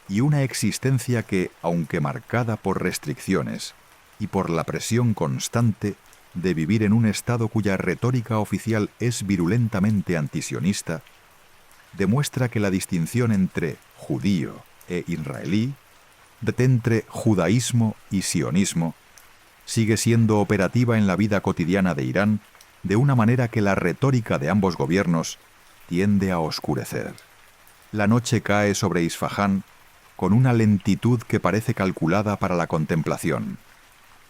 y una existencia que, aunque marcada por restricciones y por la presión constante de vivir en un estado cuya retórica oficial es virulentamente antisionista, demuestra que la distinción entre judío e israelí, entre judaísmo y sionismo, sigue siendo operativa en la vida cotidiana de Irán de una manera que la retórica de ambos gobiernos tiende a oscurecer. La noche cae sobre Isfahán con una lentitud que parece calculada para la contemplación.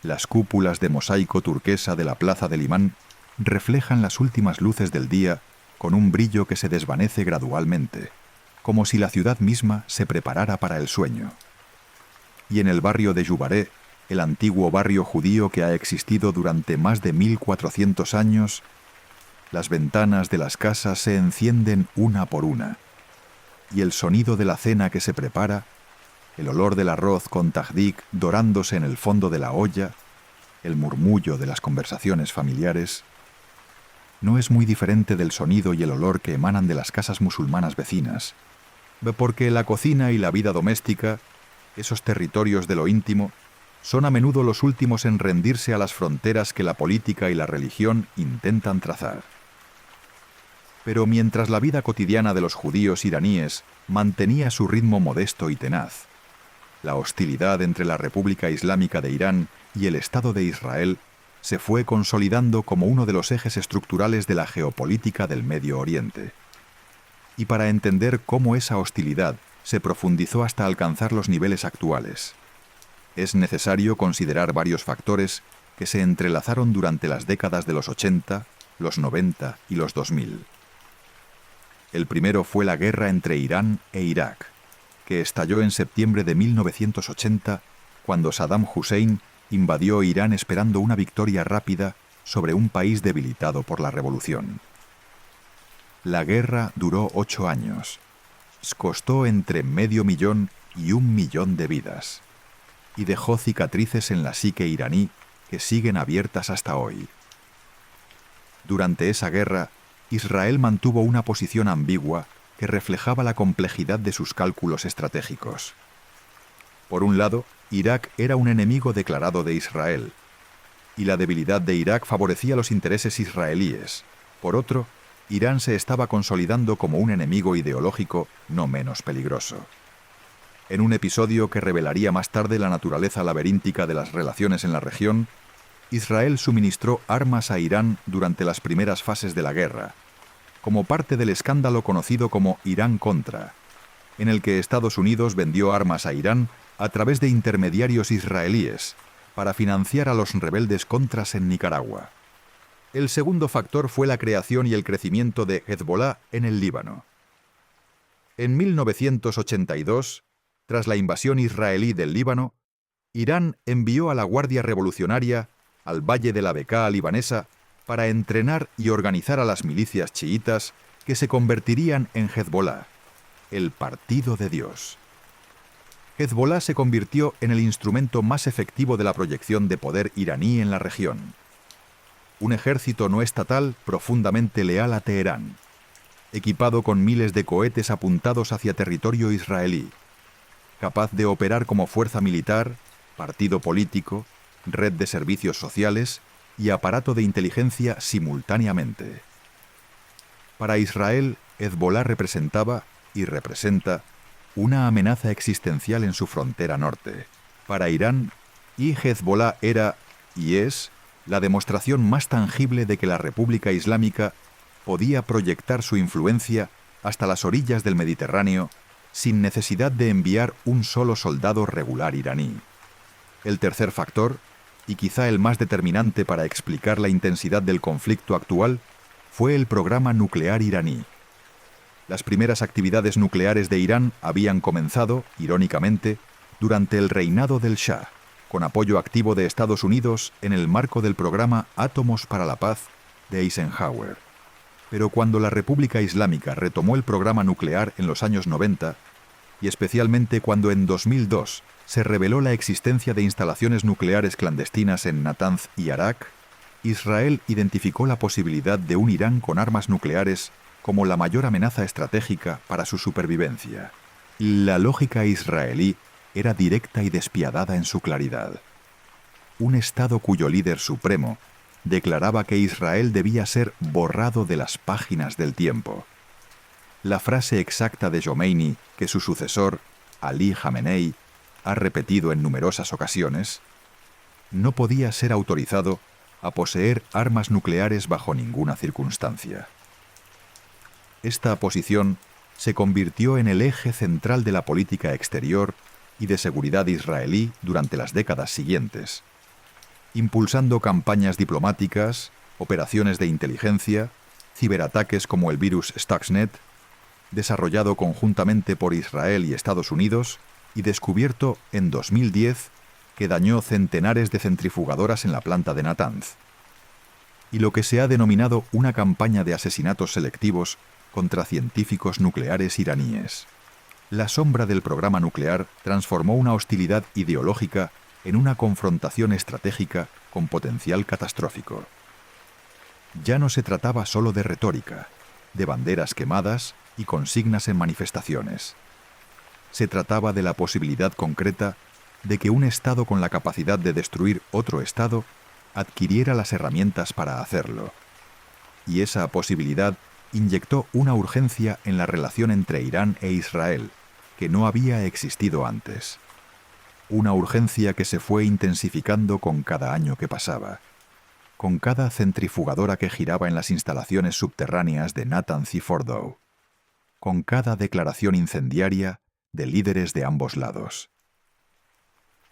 Las cúpulas de mosaico turquesa de la plaza del Imán reflejan las últimas luces del día con un brillo que se desvanece gradualmente, como si la ciudad misma se preparara para el sueño. Y en el barrio de Yubaré, el antiguo barrio judío que ha existido durante más de 1400 años, las ventanas de las casas se encienden una por una, y el sonido de la cena que se prepara, el olor del arroz con tajdik dorándose en el fondo de la olla, el murmullo de las conversaciones familiares, no es muy diferente del sonido y el olor que emanan de las casas musulmanas vecinas, porque la cocina y la vida doméstica, esos territorios de lo íntimo, son a menudo los últimos en rendirse a las fronteras que la política y la religión intentan trazar. Pero mientras la vida cotidiana de los judíos iraníes mantenía su ritmo modesto y tenaz, la hostilidad entre la República Islámica de Irán y el Estado de Israel se fue consolidando como uno de los ejes estructurales de la geopolítica del Medio Oriente. Y para entender cómo esa hostilidad se profundizó hasta alcanzar los niveles actuales, es necesario considerar varios factores que se entrelazaron durante las décadas de los 80, los 90 y los 2000. El primero fue la guerra entre Irán e Irak, que estalló en septiembre de 1980, cuando Saddam Hussein invadió Irán esperando una victoria rápida sobre un país debilitado por la revolución. La guerra duró 8 años. Costó entre 500.000 y 1 millón de vidas, y dejó cicatrices en la psique iraní que siguen abiertas hasta hoy. Durante esa guerra, Israel mantuvo una posición ambigua que reflejaba la complejidad de sus cálculos estratégicos. Por un lado, Irak era un enemigo declarado de Israel, y la debilidad de Irak favorecía los intereses israelíes. Por otro, Irán se estaba consolidando como un enemigo ideológico no menos peligroso. En un episodio que revelaría más tarde la naturaleza laberíntica de las relaciones en la región, Israel suministró armas a Irán durante las primeras fases de la guerra, como parte del escándalo conocido como Irán-Contra, en el que Estados Unidos vendió armas a Irán a través de intermediarios israelíes para financiar a los rebeldes contras en Nicaragua. El segundo factor fue la creación y el crecimiento de Hezbollah en el Líbano. En 1982, tras la invasión israelí del Líbano, Irán envió a la Guardia Revolucionaria al Valle de la Bekaa libanesa para entrenar y organizar a las milicias chiitas que se convertirían en Hezbollah, el Partido de Dios. Hezbollah se convirtió en el instrumento más efectivo de la proyección de poder iraní en la región. Un ejército no estatal profundamente leal a Teherán, equipado con miles de cohetes apuntados hacia territorio israelí, capaz de operar como fuerza militar, partido político, red de servicios sociales y aparato de inteligencia simultáneamente. Para Israel, Hezbollah representaba, y representa, una amenaza existencial en su frontera norte. Para Irán, Hezbollah era, y es, la demostración más tangible de que la República Islámica podía proyectar su influencia hasta las orillas del Mediterráneo sin necesidad de enviar un solo soldado regular iraní. El tercer factor, y quizá el más determinante para explicar la intensidad del conflicto actual, fue el programa nuclear iraní. Las primeras actividades nucleares de Irán habían comenzado, irónicamente, durante el reinado del Shah, con apoyo activo de Estados Unidos en el marco del programa Átomos para la Paz de Eisenhower. Pero cuando la República Islámica retomó el programa nuclear en los años 90, y especialmente cuando en 2002 se reveló la existencia de instalaciones nucleares clandestinas en Natanz y Arak, Israel identificó la posibilidad de un Irán con armas nucleares como la mayor amenaza estratégica para su supervivencia. La lógica israelí era directa y despiadada en su claridad. Un Estado cuyo líder supremo declaraba que Israel debía ser borrado de las páginas del tiempo. La frase exacta de Jomeini, que su sucesor, Ali Jamenei, ha repetido en numerosas ocasiones, no podía ser autorizado a poseer armas nucleares bajo ninguna circunstancia. Esta posición se convirtió en el eje central de la política exterior y de seguridad israelí durante las décadas siguientes, impulsando campañas diplomáticas, operaciones de inteligencia, ciberataques como el virus Stuxnet, desarrollado conjuntamente por Israel y Estados Unidos y descubierto en 2010 que dañó centenares de centrifugadoras en la planta de Natanz, y lo que se ha denominado una campaña de asesinatos selectivos contra científicos nucleares iraníes. La sombra del programa nuclear transformó una hostilidad ideológica en una confrontación estratégica con potencial catastrófico. Ya no se trataba solo de retórica, de banderas quemadas y consignas en manifestaciones. Se trataba de la posibilidad concreta de que un Estado con la capacidad de destruir otro Estado adquiriera las herramientas para hacerlo. Y esa posibilidad inyectó una urgencia en la relación entre Irán e Israel, que no había existido antes. Una urgencia que se fue intensificando con cada año que pasaba, con cada centrifugadora que giraba en las instalaciones subterráneas de Natanz y Fordow, con cada declaración incendiaria de líderes de ambos lados.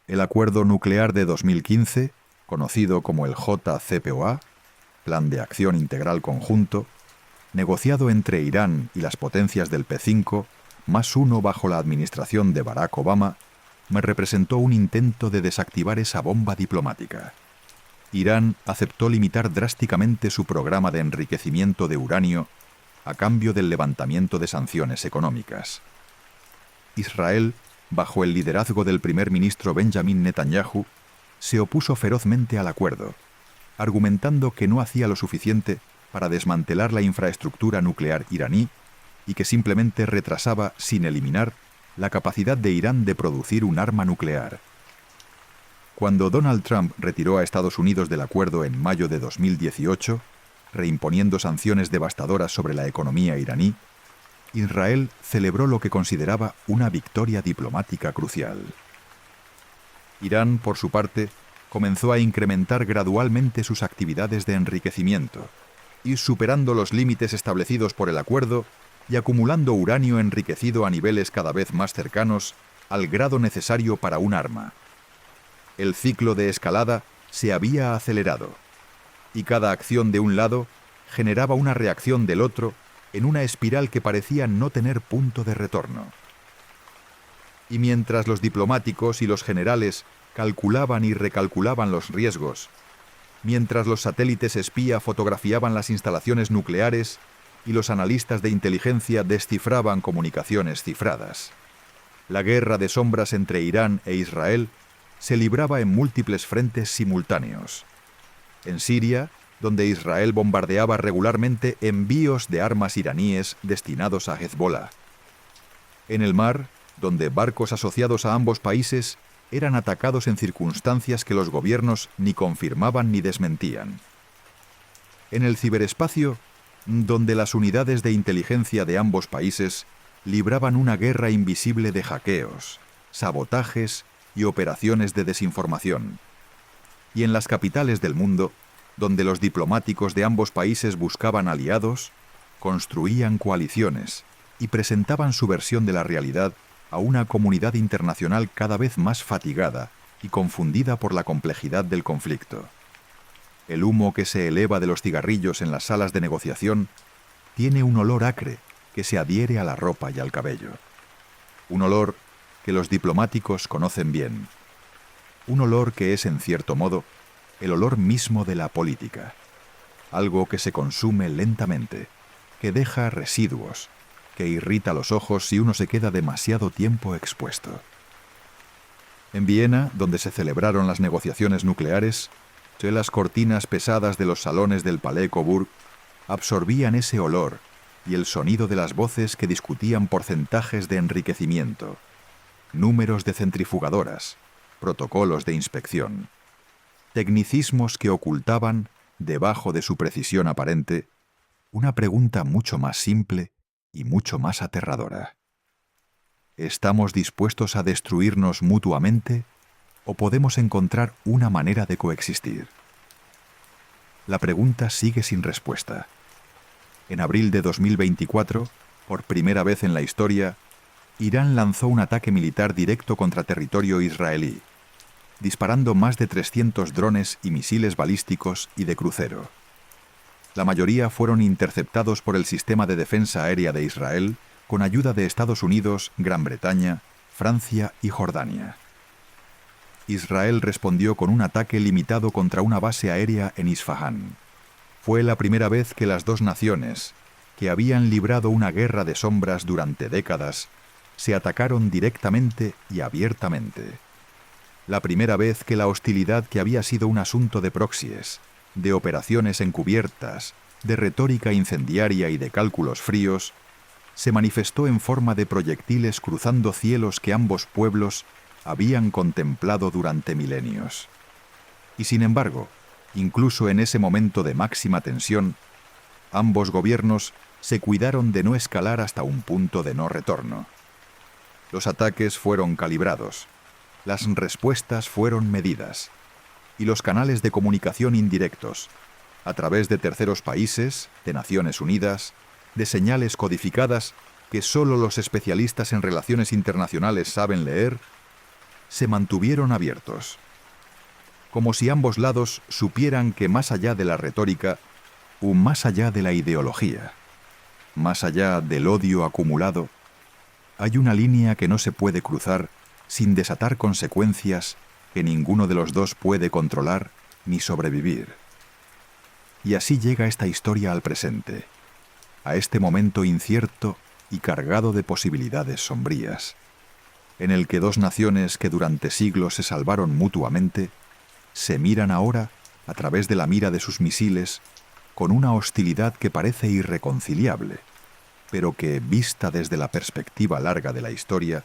El acuerdo nuclear de 2015, conocido como el JCPOA, Plan de Acción Integral Conjunto, negociado entre Irán y las potencias del P5, más uno bajo la administración de Barack Obama, me representó un intento de desactivar esa bomba diplomática. Irán aceptó limitar drásticamente su programa de enriquecimiento de uranio a cambio del levantamiento de sanciones económicas. Israel, bajo el liderazgo del primer ministro Benjamin Netanyahu, se opuso ferozmente al acuerdo, argumentando que no hacía lo suficiente para desmantelar la infraestructura nuclear iraní y que simplemente retrasaba, sin eliminar, la capacidad de Irán de producir un arma nuclear. Cuando Donald Trump retiró a Estados Unidos del acuerdo en mayo de 2018, reimponiendo sanciones devastadoras sobre la economía iraní, Israel celebró lo que consideraba una victoria diplomática crucial. Irán, por su parte, comenzó a incrementar gradualmente sus actividades de enriquecimiento, ir superando los límites establecidos por el acuerdo y acumulando uranio enriquecido a niveles cada vez más cercanos al grado necesario para un arma. El ciclo de escalada se había acelerado, y cada acción de un lado generaba una reacción del otro en una espiral que parecía no tener punto de retorno. Y mientras los diplomáticos y los generales calculaban y recalculaban los riesgos, mientras los satélites espía fotografiaban las instalaciones nucleares y los analistas de inteligencia descifraban comunicaciones cifradas, la guerra de sombras entre Irán e Israel se libraba en múltiples frentes simultáneos. En Siria, donde Israel bombardeaba regularmente envíos de armas iraníes destinados a Hezbollah. En el mar, donde barcos asociados a ambos países eran atacados en circunstancias que los gobiernos ni confirmaban ni desmentían. En el ciberespacio, donde las unidades de inteligencia de ambos países libraban una guerra invisible de hackeos, sabotajes y operaciones de desinformación. Y en las capitales del mundo, donde los diplomáticos de ambos países buscaban aliados, construían coaliciones y presentaban su versión de la realidad a una comunidad internacional cada vez más fatigada y confundida por la complejidad del conflicto. El humo que se eleva de los cigarrillos en las salas de negociación tiene un olor acre que se adhiere a la ropa y al cabello. Un olor que los diplomáticos conocen bien. Un olor que es, en cierto modo, el olor mismo de la política. Algo que se consume lentamente, que deja residuos, que irrita los ojos si uno se queda demasiado tiempo expuesto. En Viena, donde se celebraron las negociaciones nucleares, Las cortinas pesadas de los salones del Palais Coburg absorbían ese olor y el sonido de las voces que discutían porcentajes de enriquecimiento, números de centrifugadoras, protocolos de inspección, tecnicismos que ocultaban, debajo de su precisión aparente, una pregunta mucho más simple y mucho más aterradora. ¿Estamos dispuestos a destruirnos mutuamente o podemos encontrar una manera de coexistir? La pregunta sigue sin respuesta. En abril de 2024, por primera vez en la historia, Irán lanzó un ataque militar directo contra territorio israelí, disparando más de 300 drones y misiles balísticos y de crucero. La mayoría fueron interceptados por el sistema de defensa aérea de Israel con ayuda de Estados Unidos, Gran Bretaña, Francia y Jordania. Israel respondió con un ataque limitado contra una base aérea en Isfahán. Fue la primera vez que las dos naciones, que habían librado una guerra de sombras durante décadas, se atacaron directamente y abiertamente. La primera vez que la hostilidad que había sido un asunto de proxies, de operaciones encubiertas, de retórica incendiaria y de cálculos fríos, se manifestó en forma de proyectiles cruzando cielos que ambos pueblos habían contemplado durante milenios. Y sin embargo, incluso en ese momento de máxima tensión, ambos gobiernos se cuidaron de no escalar hasta un punto de no retorno. Los ataques fueron calibrados, las respuestas fueron medidas, y los canales de comunicación indirectos, a través de terceros países, de Naciones Unidas, de señales codificadas que solo los especialistas en relaciones internacionales saben leer, se mantuvieron abiertos, como si ambos lados supieran que más allá de la retórica, o más allá de la ideología, más allá del odio acumulado, hay una línea que no se puede cruzar sin desatar consecuencias que ninguno de los dos puede controlar ni sobrevivir. Y así llega esta historia al presente, a este momento incierto y cargado de posibilidades sombrías, en el que dos naciones que durante siglos se salvaron mutuamente, se miran ahora, a través de la mira de sus misiles, con una hostilidad que parece irreconciliable, pero que, vista desde la perspectiva larga de la historia,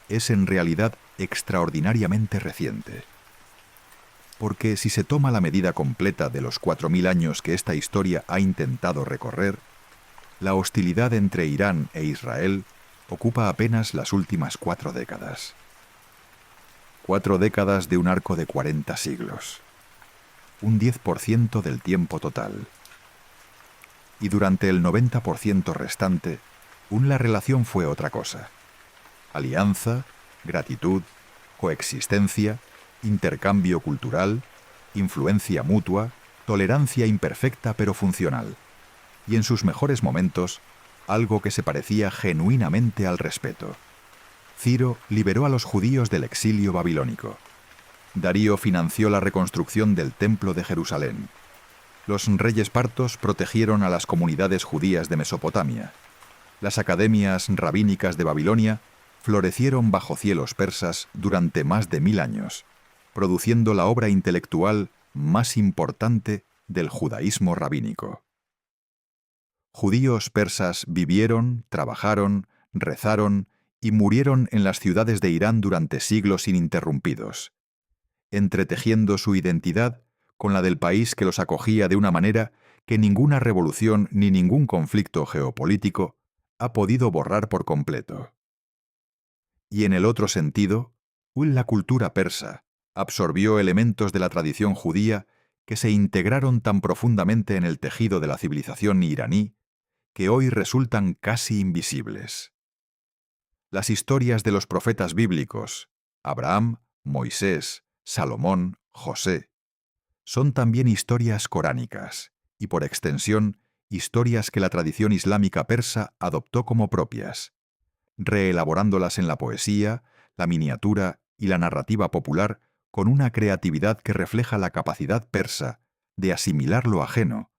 es en realidad extraordinariamente reciente. Porque si se toma la medida completa de los 4000 años que esta historia ha intentado recorrer, la hostilidad entre Irán e Israel ocupa apenas las últimas 4 décadas. 4 décadas de un arco de 40 siglos. Un 10% del tiempo total. Y durante el 90% restante, la relación fue otra cosa. Alianza, gratitud, coexistencia, intercambio cultural, influencia mutua, tolerancia imperfecta pero funcional. Y en sus mejores momentos, algo que se parecía genuinamente al respeto. Ciro liberó a los judíos del exilio babilónico. Darío financió la reconstrucción del Templo de Jerusalén. Los reyes partos protegieron a las comunidades judías de Mesopotamia. Las academias rabínicas de Babilonia florecieron bajo cielos persas durante más de 1000 años, produciendo la obra intelectual más importante del judaísmo rabínico. Judíos persas vivieron, trabajaron, rezaron y murieron en las ciudades de Irán durante siglos ininterrumpidos, entretejiendo su identidad con la del país que los acogía de una manera que ninguna revolución ni ningún conflicto geopolítico ha podido borrar por completo. Y en el otro sentido, la cultura persa absorbió elementos de la tradición judía que se integraron tan profundamente en el tejido de la civilización iraní que hoy resultan casi invisibles. Las historias de los profetas bíblicos, Abraham, Moisés, Salomón, José, son también historias coránicas y, por extensión, historias que la tradición islámica persa adoptó como propias, reelaborándolas en la poesía, la miniatura y la narrativa popular con una creatividad que refleja la capacidad persa de asimilar lo ajeno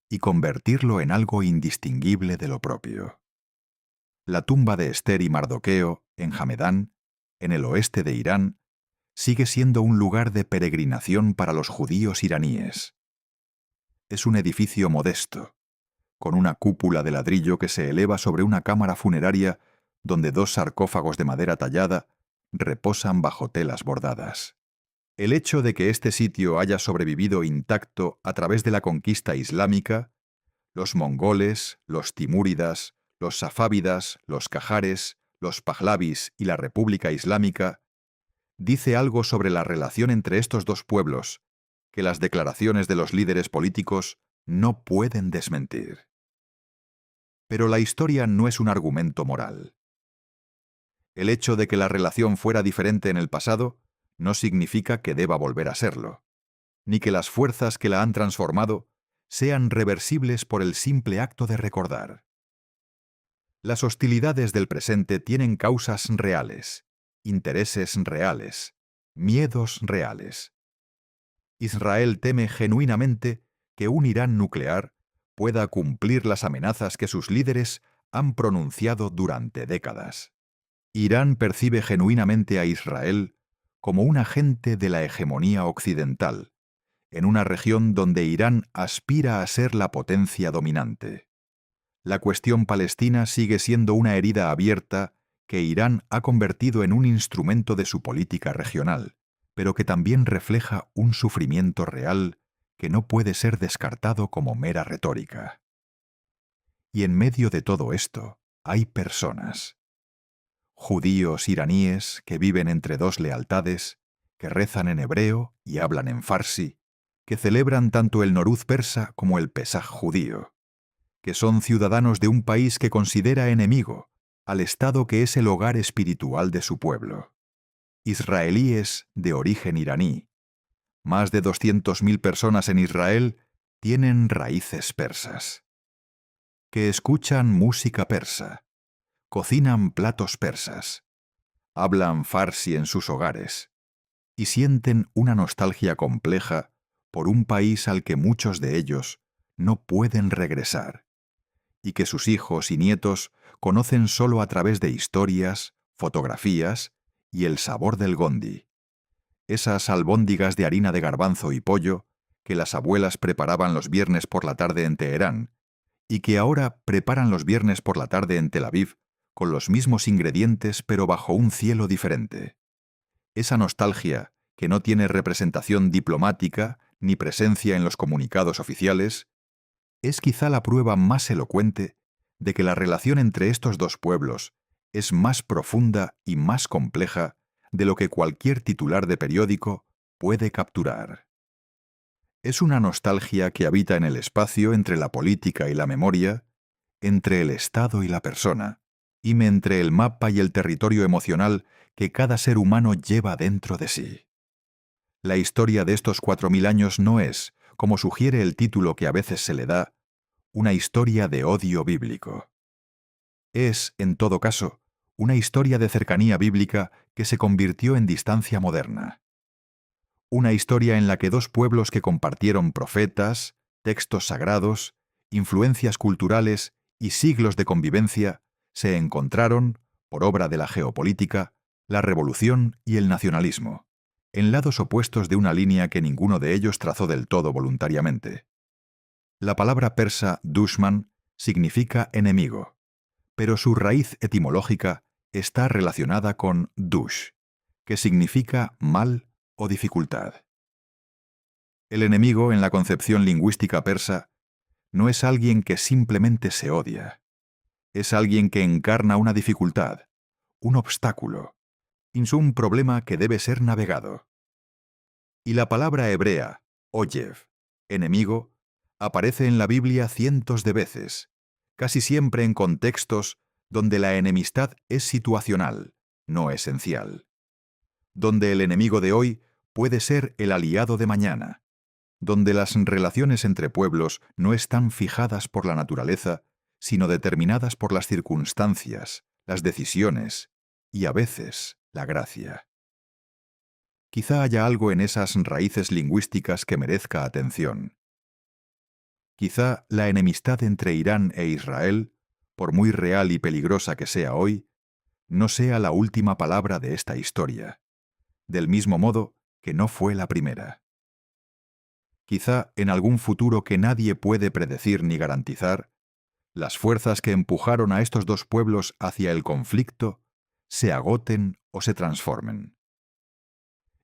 y convertirlo en algo indistinguible de lo propio. La tumba de Esther y Mardoqueo, en Hamedán, en el oeste de Irán, sigue siendo un lugar de peregrinación para los judíos iraníes. Es un edificio modesto, con una cúpula de ladrillo que se eleva sobre una cámara funeraria donde 2 sarcófagos de madera tallada reposan bajo telas bordadas. El hecho de que este sitio haya sobrevivido intacto a través de la conquista islámica, los mongoles, los timúridas, los safávidas, los qajares, los pahlavis y la República Islámica, dice algo sobre la relación entre estos dos pueblos, que las declaraciones de los líderes políticos no pueden desmentir. Pero la historia no es un argumento moral. El hecho de que la relación fuera diferente en el pasado no significa que deba volver a serlo, ni que las fuerzas que la han transformado sean reversibles por el simple acto de recordar. Las hostilidades del presente tienen causas reales, intereses reales, miedos reales. Israel teme genuinamente que un Irán nuclear pueda cumplir las amenazas que sus líderes han pronunciado durante décadas. Irán percibe genuinamente a Israel como un agente de la hegemonía occidental, en una región donde Irán aspira a ser la potencia dominante. La cuestión palestina sigue siendo una herida abierta que Irán ha convertido en un instrumento de su política regional, pero que también refleja un sufrimiento real que no puede ser descartado como mera retórica. Y en medio de todo esto hay personas. Judíos iraníes que viven entre dos lealtades, que rezan en hebreo y hablan en farsi, que celebran tanto el Noruz persa como el Pesaj judío, que son ciudadanos de un país que considera enemigo al Estado que es el hogar espiritual de su pueblo. Israelíes de origen iraní. Más de 200.000 personas en Israel tienen raíces persas. Que escuchan música persa, cocinan platos persas, hablan farsi en sus hogares y sienten una nostalgia compleja por un país al que muchos de ellos no pueden regresar y que sus hijos y nietos conocen solo a través de historias, fotografías y el sabor del gondi. Esas albóndigas de harina de garbanzo y pollo que las abuelas preparaban los viernes por la tarde en Teherán y que ahora preparan los viernes por la tarde en Tel Aviv con los mismos ingredientes pero bajo un cielo diferente. Esa nostalgia, que no tiene representación diplomática ni presencia en los comunicados oficiales, es quizá la prueba más elocuente de que la relación entre estos dos pueblos es más profunda y más compleja de lo que cualquier titular de periódico puede capturar. Es una nostalgia que habita en el espacio entre la política y la memoria, entre el Estado y la persona, y entre el mapa y el territorio emocional que cada ser humano lleva dentro de sí. La historia de estos 4.000 años no es, como sugiere el título que a veces se le da, una historia de odio bíblico. Es, en todo caso, una historia de cercanía bíblica que se convirtió en distancia moderna. Una historia en la que dos pueblos que compartieron profetas, textos sagrados, influencias culturales y siglos de convivencia se encontraron, por obra de la geopolítica, la revolución y el nacionalismo, en lados opuestos de una línea que ninguno de ellos trazó del todo voluntariamente. La palabra persa dushman significa enemigo, pero su raíz etimológica está relacionada con dush, que significa mal o dificultad. El enemigo, en la concepción lingüística persa, no es alguien que simplemente se odia. Es alguien que encarna una dificultad, un obstáculo, un problema que debe ser navegado. Y la palabra hebrea, oyev, enemigo, aparece en la Biblia cientos de veces, casi siempre en contextos donde la enemistad es situacional, no esencial. Donde el enemigo de hoy puede ser el aliado de mañana. Donde las relaciones entre pueblos no están fijadas por la naturaleza, sino determinadas por las circunstancias, las decisiones y, a veces, la gracia. Quizá haya algo en esas raíces lingüísticas que merezca atención. Quizá la enemistad entre Irán e Israel, por muy real y peligrosa que sea hoy, no sea la última palabra de esta historia, del mismo modo que no fue la primera. Quizá en algún futuro que nadie puede predecir ni garantizar, las fuerzas que empujaron a estos dos pueblos hacia el conflicto se agoten o se transformen.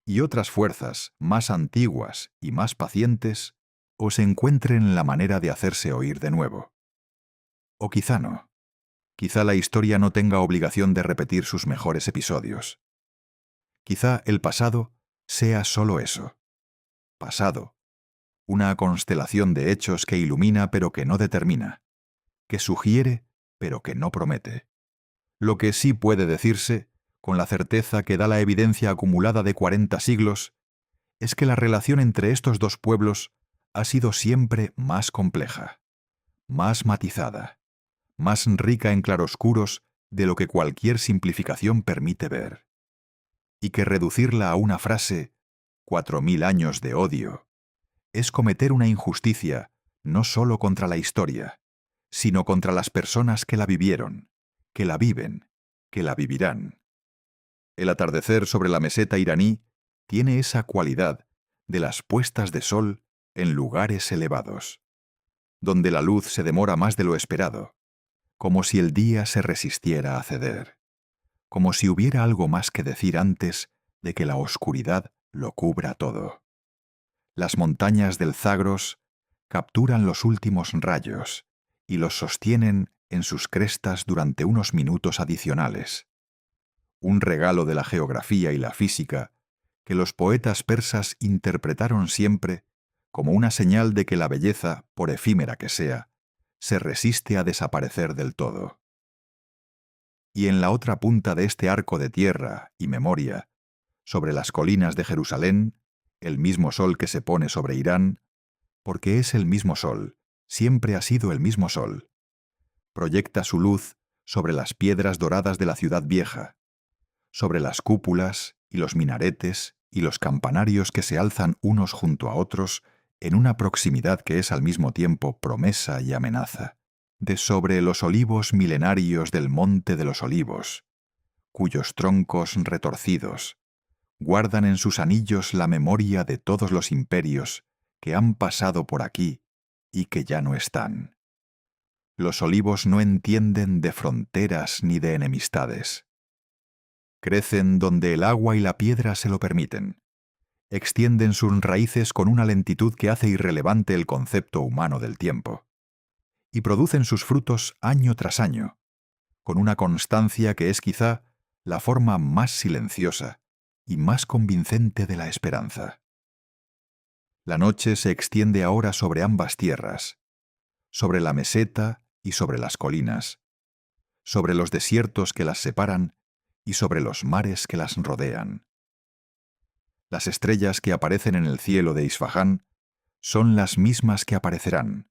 Y otras fuerzas, más antiguas y más pacientes, os encuentren la manera de hacerse oír de nuevo. O quizá no. Quizá la historia no tenga obligación de repetir sus mejores episodios. Quizá el pasado sea solo eso. Pasado. Una constelación de hechos que ilumina pero que no determina, que sugiere pero que no promete. Lo que sí puede decirse, con la certeza que da la evidencia acumulada de 40 siglos, es que la relación entre estos dos pueblos ha sido siempre más compleja, más matizada, más rica en claroscuros de lo que cualquier simplificación permite ver. Y que reducirla a una frase, 4000 años de odio, es cometer una injusticia no solo contra la historia, sino contra las personas que la vivieron, que la viven, que la vivirán. El atardecer sobre la meseta iraní tiene esa cualidad de las puestas de sol en lugares elevados, donde la luz se demora más de lo esperado, como si el día se resistiera a ceder, como si hubiera algo más que decir antes de que la oscuridad lo cubra todo. Las montañas del Zagros capturan los últimos rayos y los sostienen en sus crestas durante unos minutos adicionales. Un regalo de la geografía y la física que los poetas persas interpretaron siempre como una señal de que la belleza, por efímera que sea, se resiste a desaparecer del todo. Y en la otra punta de este arco de tierra y memoria, sobre las colinas de Jerusalén, el mismo sol que se pone sobre Irán, porque es el mismo sol, siempre ha sido el mismo sol, proyecta su luz sobre las piedras doradas de la ciudad vieja, sobre las cúpulas y los minaretes y los campanarios que se alzan unos junto a otros en una proximidad que es al mismo tiempo promesa y amenaza, de sobre los olivos milenarios del Monte de los Olivos, cuyos troncos retorcidos guardan en sus anillos la memoria de todos los imperios que han pasado por aquí y que ya no están. Los olivos no entienden de fronteras ni de enemistades. Crecen donde el agua y la piedra se lo permiten. Extienden sus raíces con una lentitud que hace irrelevante el concepto humano del tiempo. Y producen sus frutos año tras año, con una constancia que es quizá la forma más silenciosa y más convincente de la esperanza. La noche se extiende ahora sobre ambas tierras, sobre la meseta y sobre las colinas, sobre los desiertos que las separan y sobre los mares que las rodean. Las estrellas que aparecen en el cielo de Isfahán son las mismas que aparecerán,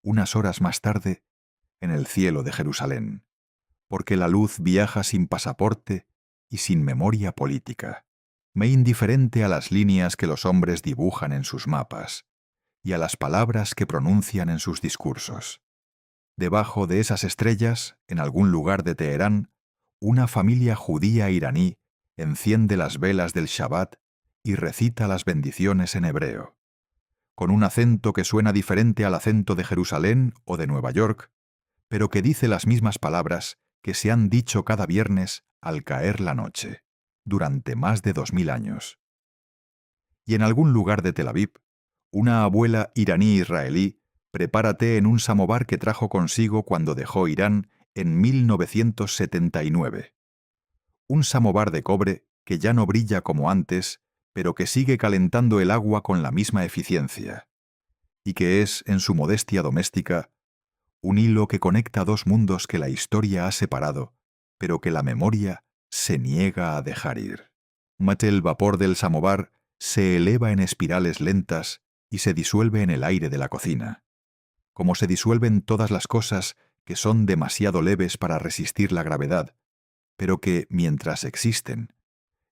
unas horas más tarde, en el cielo de Jerusalén, porque la luz viaja sin pasaporte y sin memoria política. Me indiferente a las líneas que los hombres dibujan en sus mapas y a las palabras que pronuncian en sus discursos. Debajo de esas estrellas, en algún lugar de Teherán, una familia judía iraní enciende las velas del Shabbat y recita las bendiciones en hebreo, con un acento que suena diferente al acento de Jerusalén o de Nueva York, pero que dice las mismas palabras que se han dicho cada viernes al caer la noche, durante más de 2000 años. Y en algún lugar de Tel Aviv, una abuela iraní-israelí prepara té en un samovar que trajo consigo cuando dejó Irán en 1979. Un samovar de cobre que ya no brilla como antes, pero que sigue calentando el agua con la misma eficiencia, y que es, en su modestia doméstica, un hilo que conecta dos mundos que la historia ha separado, pero que la memoria se niega a dejar ir. Mate el vapor del samovar se eleva en espirales lentas y se disuelve en el aire de la cocina, como se disuelven todas las cosas que son demasiado leves para resistir la gravedad, pero que, mientras existen,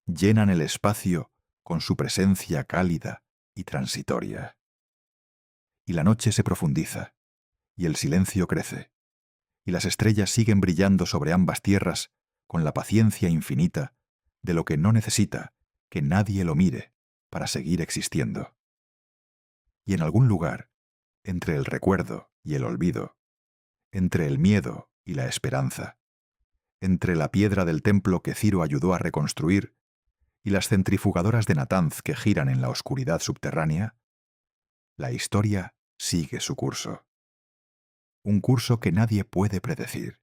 llenan el espacio con su presencia cálida y transitoria. Y la noche se profundiza, y el silencio crece, y las estrellas siguen brillando sobre ambas tierras con la paciencia infinita de lo que no necesita que nadie lo mire para seguir existiendo. Y en algún lugar, entre el recuerdo y el olvido, entre el miedo y la esperanza, entre la piedra del templo que Ciro ayudó a reconstruir y las centrifugadoras de Natanz que giran en la oscuridad subterránea, la historia sigue su curso. Un curso que nadie puede predecir,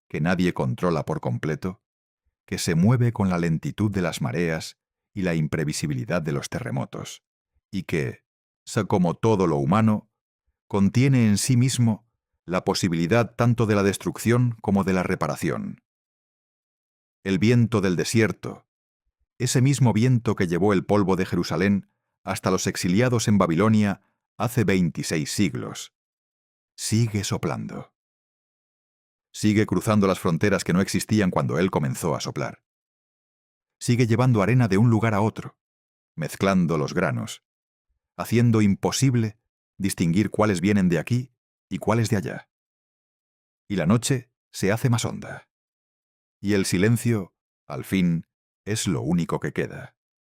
que nadie controla por completo, que se mueve con la lentitud de las mareas y la imprevisibilidad de los terremotos, y que, como todo lo humano, contiene en sí mismo la posibilidad tanto de la destrucción como de la reparación. El viento del desierto, ese mismo viento que llevó el polvo de Jerusalén hasta los exiliados en Babilonia hace 26 siglos, sigue soplando. Sigue cruzando las fronteras que no existían cuando él comenzó a soplar. Sigue llevando arena de un lugar a otro, mezclando los granos, haciendo imposible distinguir cuáles vienen de aquí y cuáles de allá. Y la noche se hace más honda. Y el silencio, al fin, es lo único que queda.